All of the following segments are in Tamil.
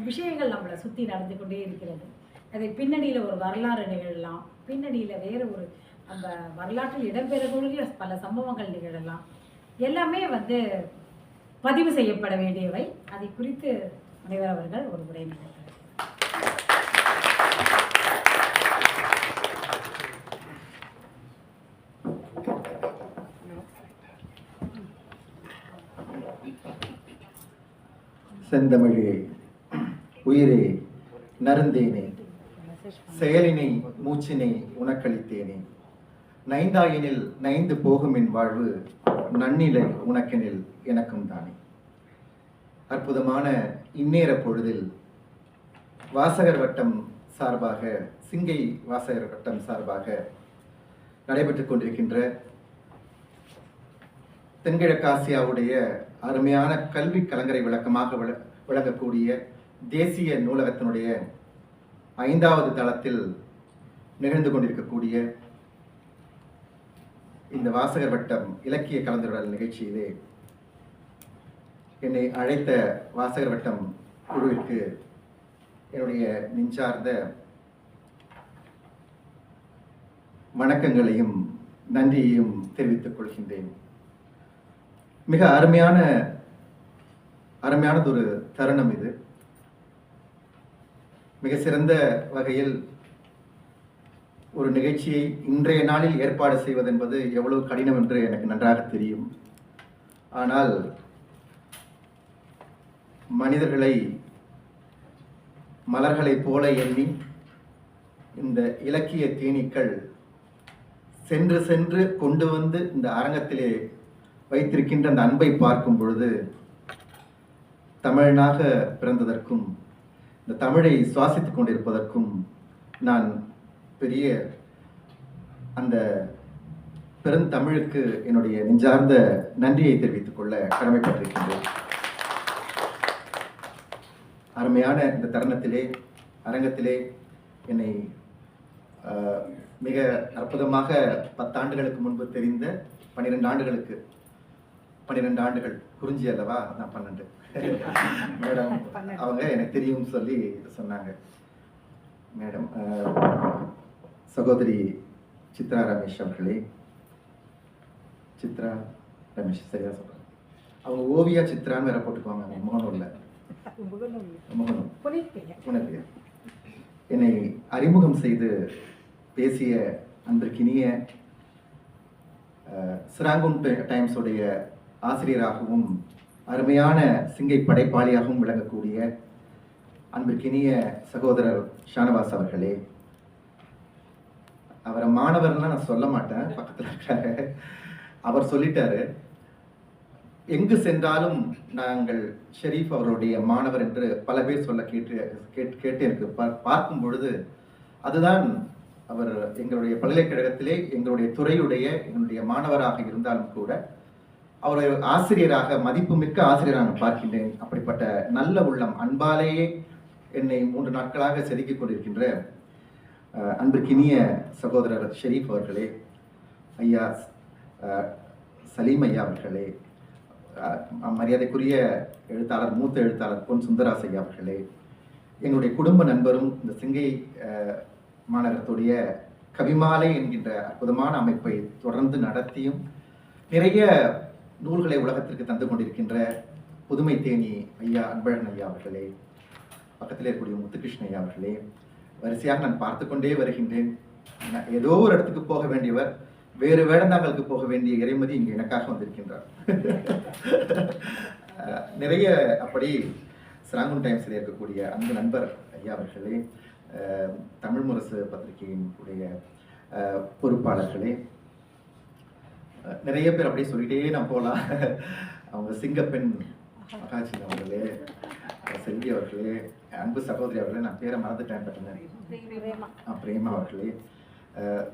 விஷயங்கள் நம்மளை சுற்றி நடந்து கொண்டே இருக்கிறது. அதை பின்னணியில் ஒரு வரலாறு நிகழலாம், பின்னணியில் வேறு ஒரு நம்ம வரலாற்றில் இடம்பெறக்கூடிய பல சம்பவங்கள் நிகழலாம். எல்லாமே பதிவு செய்யப்பட வேண்டியவை. அதை குறித்து முனைவர் அவர்கள் ஒரு உரை நிகழ்கிறார். செந்தமிழே உயிரே நருந்தேனே, செயலினை மூச்சினை உனக்களித்தேனே, நைந்தாயினில் நைந்து போகும் என் வாழ்வு நன்னிலை உனக்கெனில் எனக்கும் தானே. அற்புதமான இந்நேர பொழுதில் வாசகர் வட்டம் சார்பாக, சிங்கை வாசகர் வட்டம் சார்பாக நடைபெற்றுக் கொண்டிருக்கின்ற தென்கிழக்காசியாவுடைய அருமையான கல்வி கலங்கரை விளக்கமாக விளங்கக்கூடிய தேசிய நூலகத்தினுடைய 5வது தளத்தில் நிகழ்ந்து கொண்டிருக்கக்கூடிய இந்த வாசகர் வட்டம் இலக்கிய கலந்துரையாடல் நிகழ்ச்சியிலே என்னை அழைத்த வாசகர் வட்டம் குழுவிற்கு என்னுடைய நெஞ்சார்ந்த வணக்கங்களையும் நன்றியையும் தெரிவித்துக் கொள்கின்றேன். மிக அருமையானதொரு தருணம் இது. மிக சிறந்த வகையில் ஒரு நிகழ்ச்சியை இன்றைய நாளில் ஏற்பாடு செய்வதென்பது எவ்வளவு கடினம் என்று எனக்கு நன்றாக தெரியும். ஆனால் மனிதர்களை மலர்களைப் போல எண்ணி இந்த இலக்கிய தேனீக்கள் சென்று சென்று கொண்டு வந்து இந்த அரங்கத்திலே வைத்திருக்கின்ற அந்த அன்பை பார்க்கும் பொழுது, தமிழனாக பிறந்ததற்கும் இந்த தமிழை சுவாசித்துக் கொண்டிருப்பதற்கும் நான் பெரிய அந்த பெருந்தமிழுக்கு என்னுடைய நெஞ்சார்ந்த நன்றியை தெரிவித்துக் கொள்ள கடமைப்பட்டிருக்கின்றேன். அருமையான இந்த தருணத்திலே அரங்கத்திலே என்னை மிக அற்புதமாக 10 ஆண்டுகளுக்கு முன்பு தெரிந்த 12 ஆண்டுகள் குறிஞ்சி அல்லவா, நான் 12 மேடம் அவங்க எனக்கு தெரியும் சொல்லி சொன்னாங்க. மேடம் சகோதரி சித்ரா ரமேஷ் அவர்களே, சித்ரா ரமேஷ் சரியா சொல்றாங்க, அவங்க ஓவியா சித்ரான்னு வேற போட்டுக்குவாங்க, முகநூல்ல புனப்பியா. என்னை அறிமுகம் செய்து பேசிய அன்பிற்கினிய சிராங்கூன் டைம்ஸ் உடைய ஆசிரியராகவும் அருமையான சிங்கை படைப்பாளியாகவும் விளங்கக்கூடிய அன்பிற்கினிய சகோதரர் ஷானவாஸ் அவர்களே, அவரை மாணவர்லாம் நான் சொல்ல மாட்டேன், பக்கத்தில் இருக்காங்க, அவர் சொல்லிட்டாரு. எங்கு சென்றாலும் நாங்கள் ஷெரீஃப் அவருடைய மாணவர் என்று பல பேர் சொல்ல கேட்டு எனக்கு பார்க்கும் பொழுது, அதுதான் அவர் எங்களுடைய பல்கலைக்கழகத்திலே எங்களுடைய துறையுடைய எங்களுடைய மாணவராக இருந்தாலும் கூட அவரை ஆசிரியராக, மதிப்புமிக்க ஆசிரியராக நான் பார்க்கின்றேன். அப்படிப்பட்ட நல்ல உள்ளம், அன்பாலேயே என்னை 3 நாட்களாக செதுக்கிக் கொண்டிருக்கின்ற அன்பிற்கினிய சகோதரர் ஷெரீஃப் அவர்களே, ஐயா சலீம் ஐயா அவர்களே, மரியாதைக்குரிய எழுத்தாளர், மூத்த எழுத்தாளர் பொன் சுந்தராஸ் ஐயா அவர்களே, எங்களுடைய குடும்ப நண்பரும் இந்த சிங்கை மாநகரத்துடைய கவிமாலை என்கின்ற அற்புதமான அமைப்பை தொடர்ந்து நடத்தியும் நிறைய நூல்களை உலகத்திற்கு தந்து கொண்டிருக்கின்ற புதுமை தேனி ஐயா அன்பழகன் ஐயா அவர்களே, பக்கத்தில் இருக்கக்கூடிய முத்துகிருஷ்ண ஐயா அவர்களே, வரிசையாக நான் பார்த்து கொண்டே வருகின்றேன். ஏதோ ஒரு இடத்துக்கு போக வேண்டியவர் வேறு வேடந்தாங்களுக்கு போக வேண்டிய இறைமதி இங்கு எனக்காக வந்திருக்கின்றார். நிறைய அப்படி சிராங்கூன் டைம்ஸில் இருக்கக்கூடிய அன்பு நண்பர் ஐயா அவர்களே, தமிழ் முரசு பத்திரிகையின் உடைய பொறுப்பாளர்களே, நிறைய பேர் அப்படியே சொல்லிட்டே நான் போகலாம். அவங்க சிங்கப்பெண் மகாஜி அவர்களே, செல்வி அவர்களே, அன்பு சகோதரி அவர்களே, நான் பேரை மறந்துட்டேன், பிரேமா அவர்களே,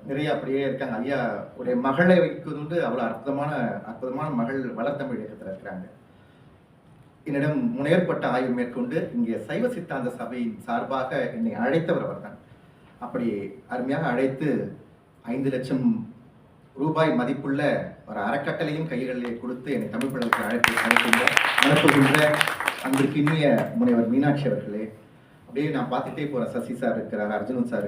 நிறைய அப்படியே இருக்காங்க. ஐயா உடைய மகளை வைக்குது அவ்வளோ அற்புதமான மகள் வளர்த்தமிழ் இயக்கத்தில் இருக்கிறாங்க. என்னிடம் முனையற்பட்ட ஆய்வு மேற்கொண்டு இங்கே சைவ சித்தாந்த சபையின் சார்பாக என்னை அழைத்தவர் அவர்தான். அப்படி அருமையாக அழைத்து 5 லட்சம் ரூபாய் மதிப்புள்ள ஒரு அறக்கட்டளையும் கைகளிலே கொடுத்து என்னை தமிழ் பள்ளிக்கு அனுப்புகின்ற அன்பிற்கினிய முனைவர் மீனாட்சி அவர்களே, அப்படியே நான் பார்த்துட்டே போறேன். சசி சார் இருக்கிறாரு, அர்ஜுனன் சார்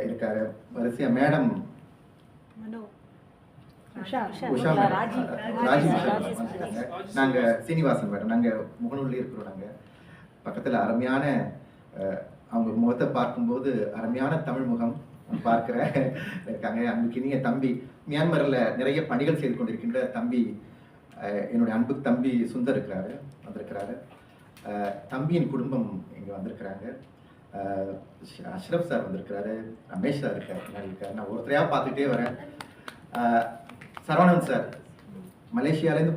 இருக்காரு, வரிசையா மேடம் உஷா மேடம், ராஜி இருக்காங்க, நாங்க சீனிவாசன் மேடம், நாங்க முகநூல்ல இருக்கிறோம். நாங்க பக்கத்துல அருமையான அவங்க முகத்தை பார்க்கும்போது அருமையான தமிழ் முகம் பார்க்கிற இருக்காங்க. அன்புக்கினிய தம்பி, மியான்மர்ல நிறைய பணிகள் செய்து கொண்டிருக்கின்ற தம்பி, என்னுடைய அன்பு தம்பி சுந்தர் வந்திருக்கிறாரு. தம்பியின் குடும்பம் இங்க வந்திருக்கிறாங்க. அஷ்ரப் சார் வந்திருக்கிறாரு, ரமேஷ் சார் இருக்காரு. நான் ஒருத்தரையா பார்த்துட்டே வரேன். சரவணன் சார் மலேசியாலேருந்து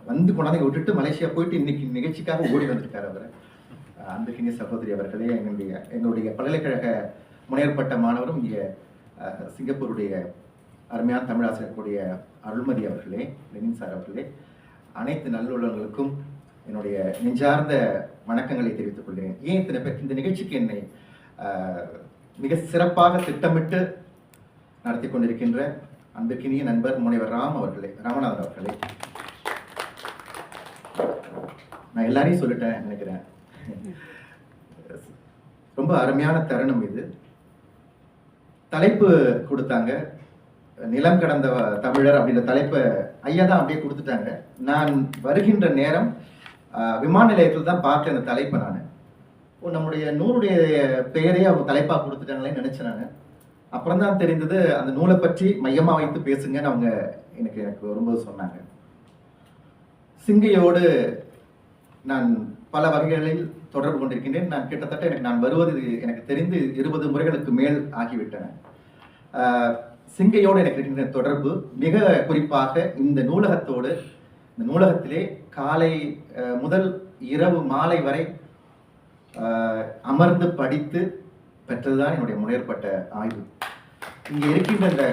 வந்து கொண்டாந்து விட்டுட்டு மலேசியா போயிட்டு இன்னைக்கு நிகழ்ச்சிக்காக ஓடி வந்திருக்காரு. அவர் அன்புக்கினிய சகோதரி அவர்களே, எங்களுடைய பல்கலைக்கழக முனையற்பட்ட மாணவரும் இங்கே சிங்கப்பூருடைய அருமையான தமிழாசிரியர் கூடிய அருள்மதி அவர்களே, லெனின் சார் அவர்களே, அனைத்து நல்லுள்ளவர்களுக்கும் என்னுடைய நெஞ்சார்ந்த வணக்கங்களை தெரிவித்துக் கொள்கிறேன். ஏன் இத்தனை பேர் இந்த நிகழ்ச்சிக்கு என்னை மிக சிறப்பாக திட்டமிட்டு நடத்தி கொண்டிருக்கின்ற அன்புக்கினிய நண்பர் முனைவர் ராமநாதன் அவர்களே, நான் எல்லாரையும் சொல்லிட்டேன் நினைக்கிறேன். ரொம்ப அருமையான தருணம் இது. தலைப்பு கொடுத்தாங்க, நிலம் கடந்த தமிழர் அப்படின்ற தலைப்பை ஐயா தான் அப்படியே கொடுத்துட்டாங்க. நான் வருகின்ற நேரம் விமான நிலையத்தில் தான் பார்த்தேன் அந்த தலைப்பை. நான் நம்முடைய நூலுடைய பெயரே அவங்க தலைப்பாக கொடுத்துட்டாங்களேன்னு நினைச்சேன். நான் அப்புறம் தான் தெரிந்தது அந்த நூலை பற்றி மையமாக வைத்து பேசுங்கன்னு அவங்க எனக்கு வரும்போது சொன்னாங்க. சிங்கையோடு நான் பல வகைகளில் தொடர்பு கொண்டிருக்கின்றேன். நான் கிட்டத்தட்ட நான் வருவது எனக்கு தெரிந்து 20 முறைகளுக்கு மேல் ஆகிவிட்டன. சிங்கையோடு எனக்கு இருக்கின்ற தொடர்பு மிக குறிப்பாக இந்த நூலகத்தோடு, இந்த நூலகத்திலே காலை முதல் இரவு மாலை வரை அமர்ந்து படித்து பெற்றதுதான் என்னுடைய முனையற்பட்ட ஆய்வு. இங்கே இருக்கின்ற இந்த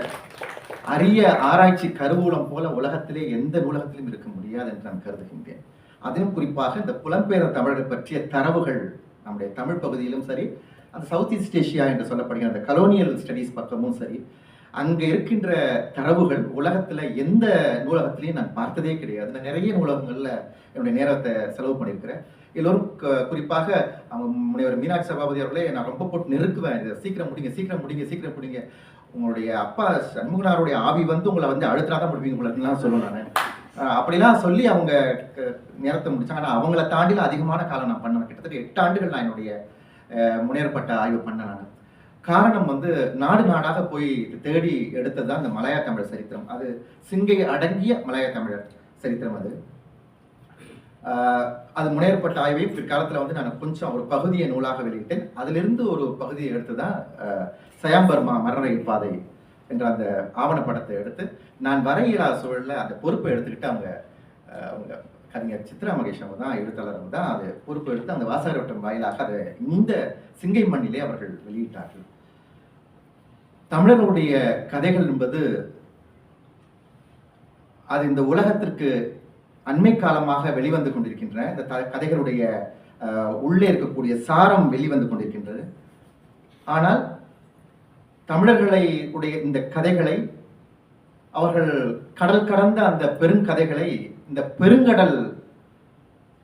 அரிய ஆராய்ச்சி கருவூலம் போல உலகத்திலே எந்த நூலகத்திலும் இருக்க முடியாது என்று நான் கருதுகின்றேன். அதிலும் குறிப்பாக இந்த புலம்பெயர் தமிழர்கள் பற்றிய தரவுகள் நம்முடைய தமிழ் பகுதியிலும் சரி, அந்த சவுத் ஈஸ்ட் ஏஷியா என்று சொல்லப்படுகிற அந்த கலோனியல் ஸ்டடீஸ் பக்கமும் சரி, அங்கே இருக்கின்ற தரவுகள் உலகத்துல எந்த நூலகத்திலையும் நான் பார்த்ததே கிடையாது. நான் நிறைய நூலகங்கள்ல என்னுடைய நேரத்தை செலவு பண்ணியிருக்கிறேன். எல்லோரும் குறிப்பாக அவங்க முனைவர் மீனாட்சி சபாபதி அவர்களே நான் ரொம்ப போட்டு நெருக்குவேன், இதை சீக்கிரம் முடிங்க, உங்களுடைய அப்பா சண்முகனாருடைய ஆவி வந்து உங்களை வந்து அழுத்தினாதான் முடிவீங்க உங்களுக்குலாம் சொல்லுவேன். நான் அப்படிலாம் சொல்லி அவங்க நேரத்தை முடிச்சாங்க. ஆனால் அவங்கள தாண்டில அதிகமான காலம் நான் பண்ணுவேன். கிட்டத்தட்ட 8 ஆண்டுகள் நான் என்னுடைய முனையற்பட்ட ஆய்வு பண்ணேன். நான் காரணம் வந்து நாடாக போய் தேடி எடுத்தது தான் இந்த மலையா தமிழர் சரித்திரம். அது சிங்கை அடங்கிய மலையா தமிழர் சரித்திரம். அது முனையற்பட்ட ஆய்வை பிற்காலத்தில் வந்து நான் கொஞ்சம் ஒரு பகுதியை நூலாக வெளியிட்டேன். அதிலிருந்து ஒரு பகுதியை எடுத்து தான் சயாம் பர்மா மரண பாதை என்ற அந்த ஆவணப்படத்தை எடுத்து நான் வர இயலாத சூழலில் அந்த பொறுப்பை எடுத்துக்கிட்டு அவங்க கவிஞர் சித்ரா மகேஷ் அவங்க தான் எழுத்தாளர் தான் அது பொறுப்பு எடுத்து அந்த வாசகர் வாயிலாக அதை இந்த சிங்கை மண்ணிலே அவர்கள் வெளியிட்டார்கள். தமிழர்களுடைய கதைகள் என்பது அது இந்த உலகத்திற்கு அண்மை காலமாக வெளிவந்து கொண்டிருக்கின்றன. இந்த கதைகளுடைய உள்ளே இருக்கக்கூடிய சாரம் வெளிவந்து கொண்டிருக்கின்றது. ஆனால் தமிழர்களை உடைய இந்த கதைகளை அவர்கள் கடல் கடந்த அந்த பெருங்கதைகளை இந்த பெருங்கடல்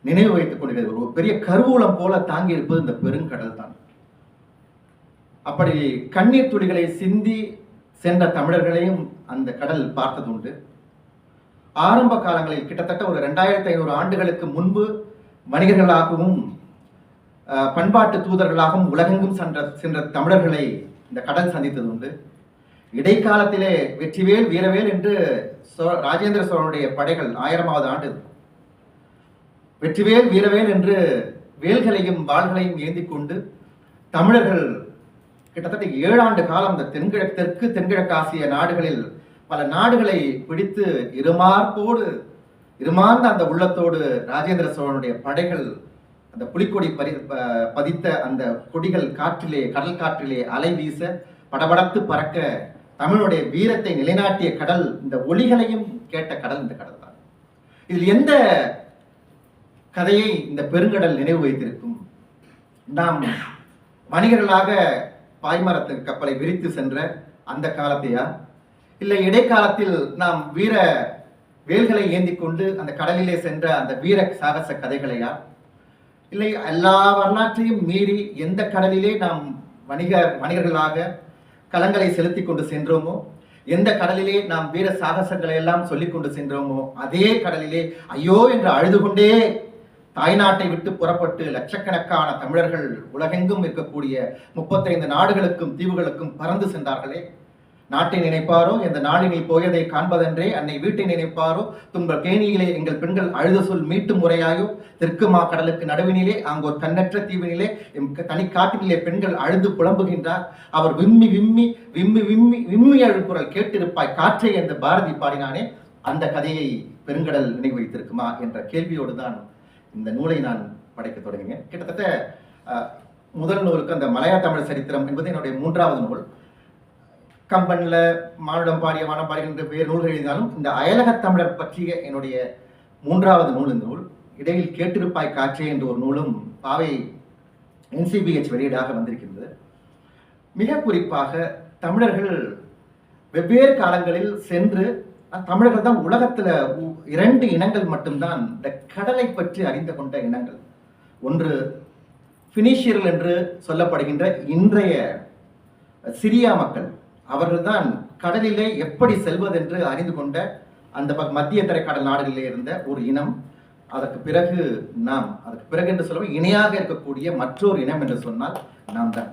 நினைவு வைத்துக் கொண்டிருக்கிறது. ஒரு பெரிய கருவூலம் போல தாங்கி இருப்பது இந்த பெருங்கடல் தான். அப்படி கண்ணீர் துளிகளை சிந்தி சென்ற தமிழர்களையும் அந்த கடல் பார்த்தது உண்டு. ஆரம்ப காலங்களில் கிட்டத்தட்ட ஒரு 2500 ஆண்டுகளுக்கு முன்பு வணிகர்களாகவும் பண்பாட்டு தூதர்களாகவும் உலகெங்கும் சென்ற தமிழர்களை இந்த கடல் சந்தித்தது உண்டு. இடைக்காலத்திலே வெற்றிவேல் வீரவேல் என்று ராஜேந்திர சோழனுடைய படைகள் 1000வது ஆண்டு வெற்றிவேல் வீரவேல் என்று வேல்களையும் வாள்களையும் ஏந்தி கொண்டு தமிழர்கள் கிட்டத்தட்ட 7 ஆண்டு காலம் இந்த தெற்கு தென்கிழக்கு ஆசிய நாடுகளில் பல நாடுகளை பிடித்து இருமார்ந்த அந்த உள்ளத்தோடு ராஜேந்திர சோழனுடைய படைகள் அந்த புலிக்கொடி பதித்த அந்த கொடிகள் காற்றிலே கடல் காற்றிலே அலை வீச படபடத்து பறக்க தமிழுடைய வீரத்தை நிலைநாட்டிய கடல், இந்த ஒளிகளையும் கேட்ட கடல் இந்த கடல் தான். இதில் எந்த கதையை இந்த பெருங்கடல் நினைவு வைத்திருக்கும்? நாம் வணிகர்களாக பாய்மரத்து கப்பலை விரித்து சென்ற அந்த காலத்தையா, இல்லை இடைக்காலத்தில் நாம் வீர வேல்களை ஏந்தி கொண்டு அந்த கடலிலே சென்ற அந்த வீர சாகச கதைகளையா, இல்லை எல்லா வரலாற்றையும் மீறி எந்த கடலிலே நாம் வணிகர்களாக கலங்களை செலுத்தி கொண்டு சென்றோமோ, எந்த கடலிலே நாம் வீர சாகசங்களை எல்லாம் சொல்லிக் கொண்டு சென்றோமோ, அதே கடலிலே ஐயோ என்று அழுது கொண்டே தாய்நாட்டை விட்டு புறப்பட்டு லட்சக்கணக்கான தமிழர்கள் உலகெங்கும் இருக்கக்கூடிய 35 நாடுகளுக்கும் தீவுகளுக்கும் பறந்து சென்றார்களே. நாட்டை நினைப்பாரோ எந்த நாளினில் போயதை காண்பதென்றே அன்னை வீட்டை நினைப்பாரோ துன்ப கேணியிலே எங்கள் பெண்கள் அழுத சொல் மீட்டு முறையாயோ தெற்கு மா கடலுக்கு நடுவினிலே அங்கோர் கண்ணற்ற தீவினிலே தனி காட்டினிலே பெண்கள் அழுது புலம்புகின்றார். அவர் விம்மி விம்மி விம்மி விம்மி விம்மி அழுக்குரல் கேட்டிருப்பாய் காற்றை என்று பாரதி பாடினானே, அந்த கதையை பெருங்கடல் நினைவு வைத்திருக்குமா என்ற கேள்வியோடு தான் இந்த நூலை நான் படைக்க தொடங்கினேன். கிட்டத்தட்ட முதல் நூலுக்கு அந்த மலையா தமிழ் சரித்திரம் என்பது என்னுடைய 3வது நூல். கம்பன்ல மானுடம் பாடிய வானம் பாடுகின்ற வேறு நூல்கள் எழுதினாலும் இந்த அயலகத் தமிழர் பற்றிய என்னுடைய 3வது நூல் இந்த நூல். இடையில் கேட்டிருப்பாய் காற்றே என்ற ஒரு நூலும் பாவை NCBH வெளியீடாக வந்திருக்கின்றது. மிக குறிப்பாக தமிழர்கள் வெவ்வேறு காலங்களில் சென்று, தமிழர்கள் தான் உலகத்துல 2 இனங்கள் மட்டும்தான் இந்த கடலை பற்றி அறிந்து கொண்ட இனங்கள். ஒன்று பினிஷியர்கள் என்று சொல்லப்படுகின்ற இன்றைய சிரியா மக்கள். அவர்கள்தான் கடலிலே எப்படி செல்வதென்று அறிந்து கொண்ட அந்த மத்திய தரைக்கடல் நாடுகளிலே இருந்த ஒரு இனம். அதற்கு பிறகு என்று சொல்லுவோம் இணையாக இருக்கக்கூடிய மற்றொரு இனம் என்று சொன்னால் நாம் தான்.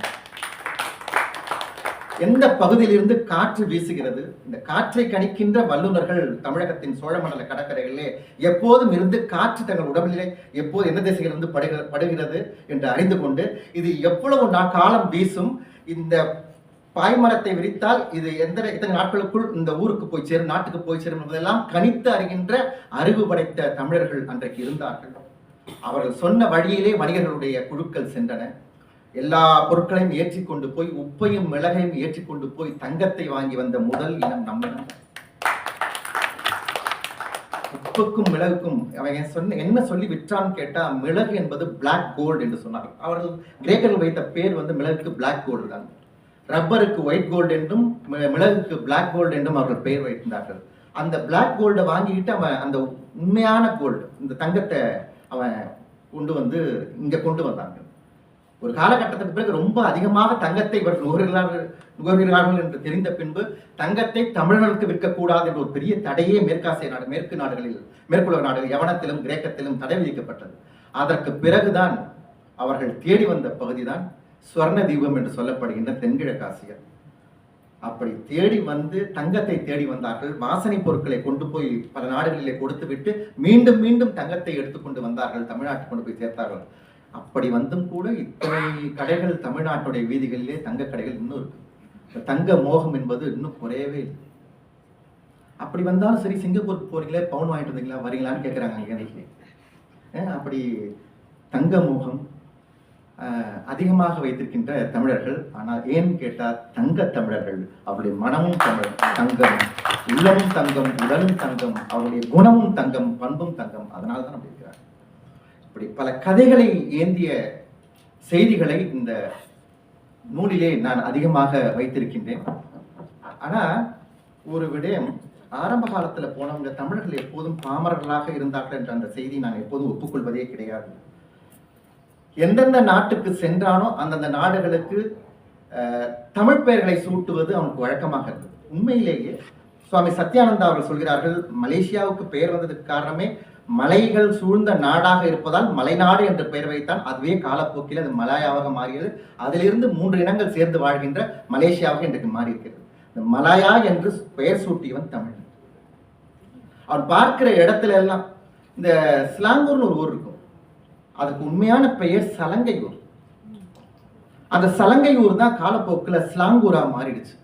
எந்த பகுதியிலிருந்து காற்று வீசுகிறது, இந்த காற்றை கணிக்கின்ற வல்லுநர்கள் தமிழகத்தின் சோழமண்டல கடற்கரைகளிலே எப்போதும் இருந்து காற்று தங்கள் உடம்பிலே எப்போது எந்த திசையிலிருந்து படுகிறது என்று அறிந்து கொண்டு இது எவ்வளவு காலம் வீசும், இந்த பாய்மரத்தை விரித்தால் இது எத்தனை நாட்களுக்குள் இந்த ஊருக்கு போய் சேரும், நாட்டுக்கு போய் சேரும் என்பதெல்லாம் கணித்து அறிகின்ற அறிவு படைத்த தமிழர்கள் அன்றைக்கு இருந்தார்கள். அவர்கள் சொன்ன வழியிலே வணிகர்களுடைய குழுக்கள் சென்றன. எல்லா பொருட்களையும் ஏற்றிக்கொண்டு போய், உப்பையும் மிளகையும் ஏற்றிக்கொண்டு போய் தங்கத்தை வாங்கி வந்த முதல் இனம் நம்மிடம். உப்புக்கும் மிளகுக்கும் அவன் என்ன சொல்லி விற்றான்னு கேட்டா, மிளகு என்பது பிளாக் கோல்டு என்று சொன்னார்கள். அவர்கள் கிரேக்கர்கள் வைத்த பேர் மிளகுக்கு பிளாக் கோல்டு தான். ரப்பருக்கு ஒயிட் கோல்டு என்றும் மிளகுக்கு பிளாக் கோல்டு என்றும் அவர்கள் பெயர் வைத்திருந்தார்கள். அந்த பிளாக் கோல்டை வாங்கிக்கிட்டு அவன் அந்த உண்மையான கோல்டு, இந்த தங்கத்தை அவன் கொண்டு வந்தாங்க. ஒரு காலகட்டத்துக்கு பிறகு ரொம்ப அதிகமாக தங்கத்தை இவர் நுகர்கிறார்கள் என்று தெரிந்த பின்பு தங்கத்தை தமிழர்களுக்கு விற்கக்கூடாது என்ற ஒரு பெரிய தடையே மேற்குலக நாடுகள் யவனத்திலும் கிரேக்கத்திலும் தடை விதிக்கப்பட்டது. அதற்கு பிறகுதான் அவர்கள் தேடி வந்த பகுதிதான் சுவர்ண தீபம் என்று சொல்லப்படுகின்ற தென்கிழக்காசியா. அப்படி தேடி வந்து தங்கத்தை தேடி வந்தார்கள். வாசனை பொருட்களை கொண்டு போய் பல நாடுகளிலே கொடுத்து விட்டு மீண்டும் மீண்டும் தங்கத்தை எடுத்துக்கொண்டு வந்தார்கள், தமிழ்நாட்டுக்கு கொண்டு போய் சேர்த்தார்கள். அப்படி வந்தும் கூட இத்தனை கடைகள் தமிழ்நாட்டுடைய வீதிகளிலே தங்க கடைகள் இன்னும் இருக்கு. தங்க மோகம் என்பது இன்னும் குறையவே இல்லை. அப்படி வந்தாலும் சரி, சிங்கப்பூருக்கு போறீங்களே, பவுன் வாங்கிட்டு வந்தீங்களா, வரீங்களான்னு கேட்குறாங்க. அப்படி தங்க மோகம் அதிகமாக வைத்திருக்கின்ற தமிழர்கள். ஆனால் ஏன் கேட்டால் தங்க தமிழர்கள், அவருடைய மனமும் தங்கம், உள்ளமும் தங்கம், உடலும் தங்கம், அவருடைய குணமும் தங்கம், பண்பும் தங்கம். அதனால தான் அப்படி இருக்கிறார். இப்படி பல கதைகளை ஏந்திய செய்திகளை இந்த நூலிலே நான் அதிகமாக வைத்திருக்கின்றேன். ஆனா ஒரு விடயம், ஆரம்ப காலத்துல போனவங்க தமிழர்கள் எப்போதும் பாமரர்களாக இருந்தார்கள் என்ற அந்த செய்தி நான் எப்போதும் ஒப்புக்கொள்வதே கிடையாது. எந்தெந்த நாட்டுக்கு சென்றானோ அந்தந்த நாடுகளுக்கு தமிழ் பெயர்களை சூட்டுவது அவனுக்கு வழக்கமாக இருந்தது. உண்மையிலேயே சுவாமி சத்யானந்தா அவர்கள் சொல்கிறார்கள், மலேசியாவுக்கு பெயர் வந்ததுக்கு காரணமே மலைகள் சூழ்ந்த நாடாக இருப்பதால் மலைநாடு என்று பெயர் வைத்தான். அதுவே காலப்போக்கில் அது மலாயாவாக மாறியது. அதிலிருந்து 3 இனங்கள் சேர்ந்து வாழ்கின்ற மலேசியாவாக இன்றைக்கு மாறி இருக்கிறது. இந்த மலாயா என்று பெயர் சூட்டியவன் தமிழ். அவன் பார்க்கிற இடத்துல எல்லாம், இந்த ஸ்லாங்கூர்னு ஒரு ஊர் இருக்கும், அதுக்கு உண்மையான பெயர் சலங்கை ஊர். அந்த சலங்கை ஊர் தான் காலப்போக்கில் ஸ்லாங்கூரா மாறிடுச்சு.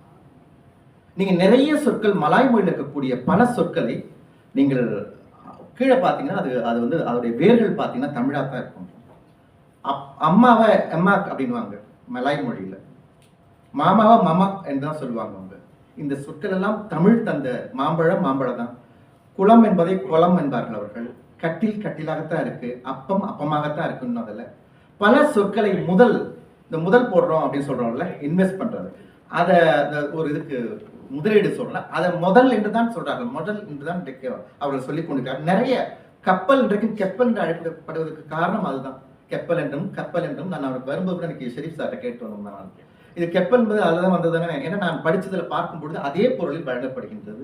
நீங்க நிறைய சொற்கள் மலாய் மொழியில் இருக்கக்கூடிய பல சொற்களை நீங்கள் கீழே பார்த்தீங்கன்னா அது அதோடைய வேர்கள் பார்த்தீங்கன்னா தமிழாக தான் இருக்கும். அம்மாவை எம்மா அப்படின்வாங்க மலாய் மொழியில், மாமாவை மமா என்று தான் சொல்லுவாங்க அவங்க. இந்த சொற்கள் எல்லாம் தமிழ் தந்த மாம்பழம் தான். குளம் என்பதை குளம் என்பார்கள் அவர்கள். கட்டில் கட்டிலாகத்தான் இருக்கு, அப்பம் அப்பமாகத்தான் இருக்குன்னு அதில் பல சொற்களை முதல் போடுறோம் அப்படின்னு சொல்றோம்ல, இன்வெஸ்ட் பண்றது, அதை ஒரு இதுக்கு முதலீடு சொல்லலாம். அதை முதல் என்று தான் சொல்றார்கள், முதல் என்று தான் அவர்கள் சொல்லிக் கொண்டிருக்கிறார். நிறைய கப்பல் இன்றைக்கு கெப்பல் என்று அழைக்கப்படுவதற்கு காரணம் அதுதான். கெப்பல் என்றும் கப்பல் என்றும் நான் அவருக்கு வரும்போது கூட எனக்கு ஷெரீப் சார்ட்ட கேட்டு வந்தோம். நான் இது கெப்பல் என்பது அதுதான் வந்ததுதானே, ஏன்னா நான் படிச்சதுல பார்க்கும் பொழுது அதே பொருளில் வழங்கப்படுகின்றது.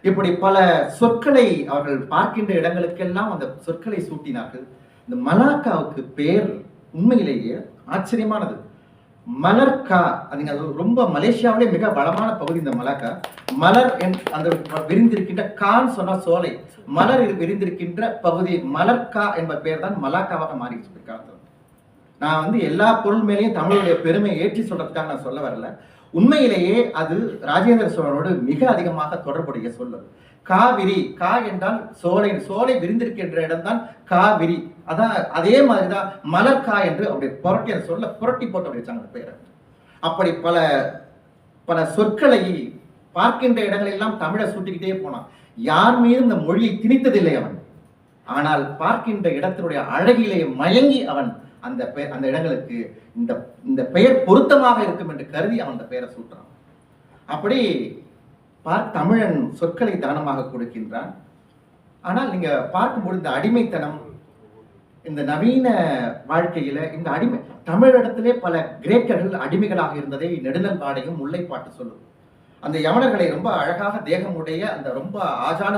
இப்படி பல சொற்களை அவர்கள் பார்க்கின்ற இடங்களுக்கெல்லாம் அந்த சொற்களை சூட்டினார்கள். இந்த மலாக்காவுக்கு பேர் உண்மையிலேயே ஆச்சரியமானது. மலர்கா, அது ரொம்ப மலேசியாவிலே மிக வளமான பகுதி இந்த மலாக்கா. மலர் அந்த விரிந்திருக்கின்ற கான் சொன்னா சோலை, மலர் விரிந்திருக்கின்ற பகுதி மலர்கா என்ப பெயர் தான் மலாக்காவாக மாறிடுச்சு பிற்காலத்தில். நான் வந்து எல்லா பொருள் மேலேயும் தமிழுடைய பெருமை ஏற்றி சொல்றதுக்காக நான் சொல்ல வரல. உண்மையிலேயே அது ராஜேந்திர சோழனோடு மிக அதிகமாக தொடர்புடைய சொல்லு. காவிரி, கா என்றால் சோலை, சோலை விரிந்திருக்கின்ற இடம் தான் காவிரி. அதான் அதே மாதிரிதான் மலர்கா என்று அவருடைய புரட்டிய சொல்ல புரட்டி போட்டு அப்படி வச்சாங்க அந்த பெயரை. அப்படி பல பல சொற்களை பார்க்கின்ற இடங்களெல்லாம் தமிழை சூட்டிக்கிட்டே போனான். யார் மீதும் இந்த மொழியை திணித்ததில்லை அவன். ஆனால் பார்க்கின்ற இடத்தினுடைய அழகிலே மயங்கி அவன் அந்த அந்த இடங்களுக்கு இந்த பெயர் பொருத்தமாக இருக்கும் என்று கருதி அவன் அந்த பெயரை சூட்டுறான். அப்படி தமிழன் சொற்களை தானமாக கொடுக்கின்றான். ஆனால் நீங்க பார்க்கும்போது இந்த அடிமைத்தனம், இந்த நவீன வாழ்க்கையில இந்த அடிமை தமிழிடத்திலே பல கிரேக்கர்கள் அடிமைகளாக இருந்ததை நெடுநல்வாடையும் முல்லைப்பாட்டு சொல்லும். அந்த யவனர்களை ரொம்ப அழகாக தேகமுடைய அந்த ரொம்ப ஆஜான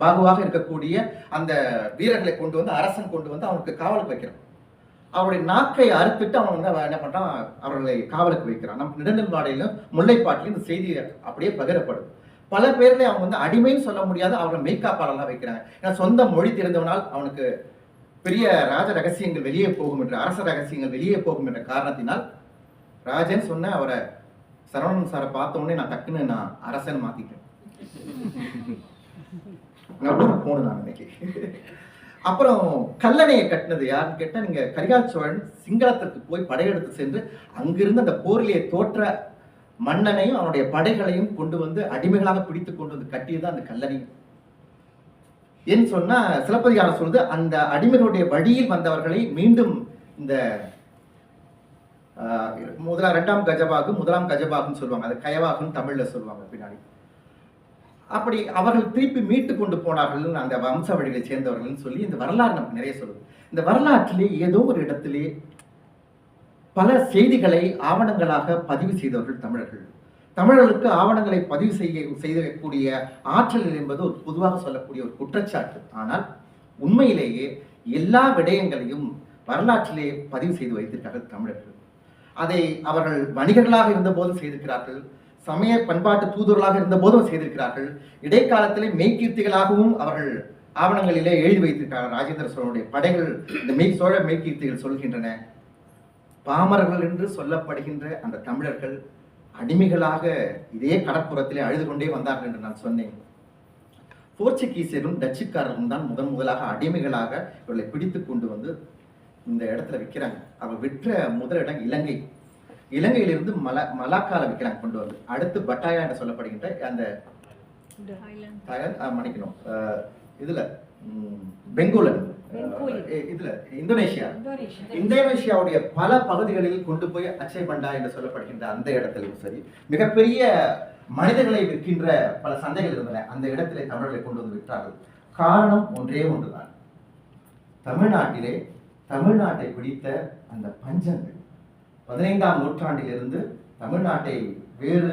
பாகுவாக இருக்கக்கூடிய அந்த வீரர்களை கொண்டு வந்து அரசன் கொண்டு வந்து அவனுக்கு காவலுக்கு வைக்கிறான். அவருடைய நாக்கை அறுத்துட்டு அவன் வந்து என்ன பண்றான், அவர்களை காவலுக்கு வைக்கிறான். நம்ம நெடுநல்வாடையிலும் முல்லைப்பாட்டிலும் இந்த செய்தி அப்படியே பகிரப்படுது. பல பேர்ல அவங்க வந்து அடிமைன்னு சொல்ல முடியாது, அவர்களை மெய்காப்பாளர்களாக வைக்கிறாங்க. ஏன்னா சொந்த மொழி தெரிந்தவனால் அவனுக்கு பெரிய ராஜ ரகசியங்கள் வெளியே போகும் என்ற, அரச ரகசியங்கள் வெளியே போகும் என்ற காரணத்தினால் ராஜன் சொன்ன அவரை சரவணன் சாரை பார்த்த உடனே நான் டக்குன்னு நான் அரசன் மாத்திட்டேன். போனேன் நான் இன்னைக்கு. அப்புறம் கல்லணையை கட்டினது யாருன்னு கேட்டா, நீங்க கரிகால் சோழன் சிங்களத்திற்கு போய் படையெடுத்து சென்று அங்கிருந்து அந்த போரிலே தோற்ற மன்னனையும் அவனுடைய படைகளையும் கொண்டு வந்து அடிமைகளாக பிடித்து கொண்டு வந்து கட்டியதுதான் அந்த கல்லணை. ஏன்னு சொன்னா சிலப்பதிகாரம் சொல்றது, அந்த அடிமைகளுடைய வழியில் வந்தவர்களை மீண்டும் இந்த இரண்டாம் கஜபாகு முதலாம் கஜபாகுன்னு சொல்லுவாங்க, அது கயவாகுன்னு தமிழ்ல சொல்லுவாங்க பின்னாடி. அப்படி அவர்கள் திருப்பி மீட்டு கொண்டு போனார்கள் அந்த வம்ச வழிகளை சேர்ந்தவர்கள் சொல்லி இந்த வரலாறு நமக்கு நிறைய சொல்லுது. இந்த வரலாற்றிலே ஏதோ ஒரு இடத்திலே பல செய்திகளை ஆவணங்களாக பதிவு செய்தவர்கள் தமிழர்கள். தமிழர்களுக்கு ஆவணங்களை பதிவு செய்யக்கூடிய ஆற்றல் என்பது ஒரு பொதுவாக சொல்லக்கூடிய ஒரு குற்றச்சாட்டு. ஆனால் உண்மையிலேயே எல்லா விடயங்களையும் வரலாற்றிலே பதிவு செய்து வைத்திருக்கிறார்கள் தமிழர்கள். அதை அவர்கள் வணிகர்களாக இருந்த போதும் செய்திருக்கிறார்கள், சமய பண்பாட்டு தூதுவர்களாக இருந்த போதும் செய்திருக்கிறார்கள், இடைக்காலத்திலே மெய்கீர்த்திகளாகவும் அவர்கள் ஆவணங்களிலே எழுதி வைத்திருக்கிறார்கள். ராஜேந்திர சோழனுடைய படைகள் இந்த சோழ மெய்கீர்த்திகள் சொல்கின்றன. பாமரர்கள் என்று சொல்லப்படுகின்ற அந்த தமிழர்கள் அடிமைகளாக இதே கடற்புறத்திலே அழுது கொண்டே வந்தார்கள் என்று நான் சொன்னேன். போர்ச்சுகீசியரும் டச்சுக்காரரும் தான் முதலாக அடிமைகளாக இவர்களை பிடித்து கொண்டு வந்து இந்த இடத்துல விற்கிறாங்க. அவர் விற்ற முதல் இடம் இலங்கை. இலங்கையிலிருந்து மலாக்கால விற்கிறாங்க கொண்டு வந்து. அடுத்து பட்டாயா என்று சொல்லப்படுகின்ற அந்த மன்னிக்கணும், இதுல பெங்கோலன், இதுல இந்தோனேஷியாவுடைய பல பகுதிகளில் கொண்டு போய் அச்சை பண்டா என்று சொல்லப்படுகின்ற அந்த இடத்திலும் சரி, மிகப்பெரிய மனிதர்களை விற்கின்ற பல சந்தைகள் இருந்தன. அந்த இடத்திலே தமிழர்களை கொண்டு வந்து விற்றார்கள். காரணம் ஒன்றே ஒன்றுதான், தமிழ்நாட்டிலே தமிழ்நாட்டை பிடித்த அந்த பஞ்சங்கள். 15ஆம் நூற்றாண்டிலிருந்து தமிழ்நாட்டை வேறு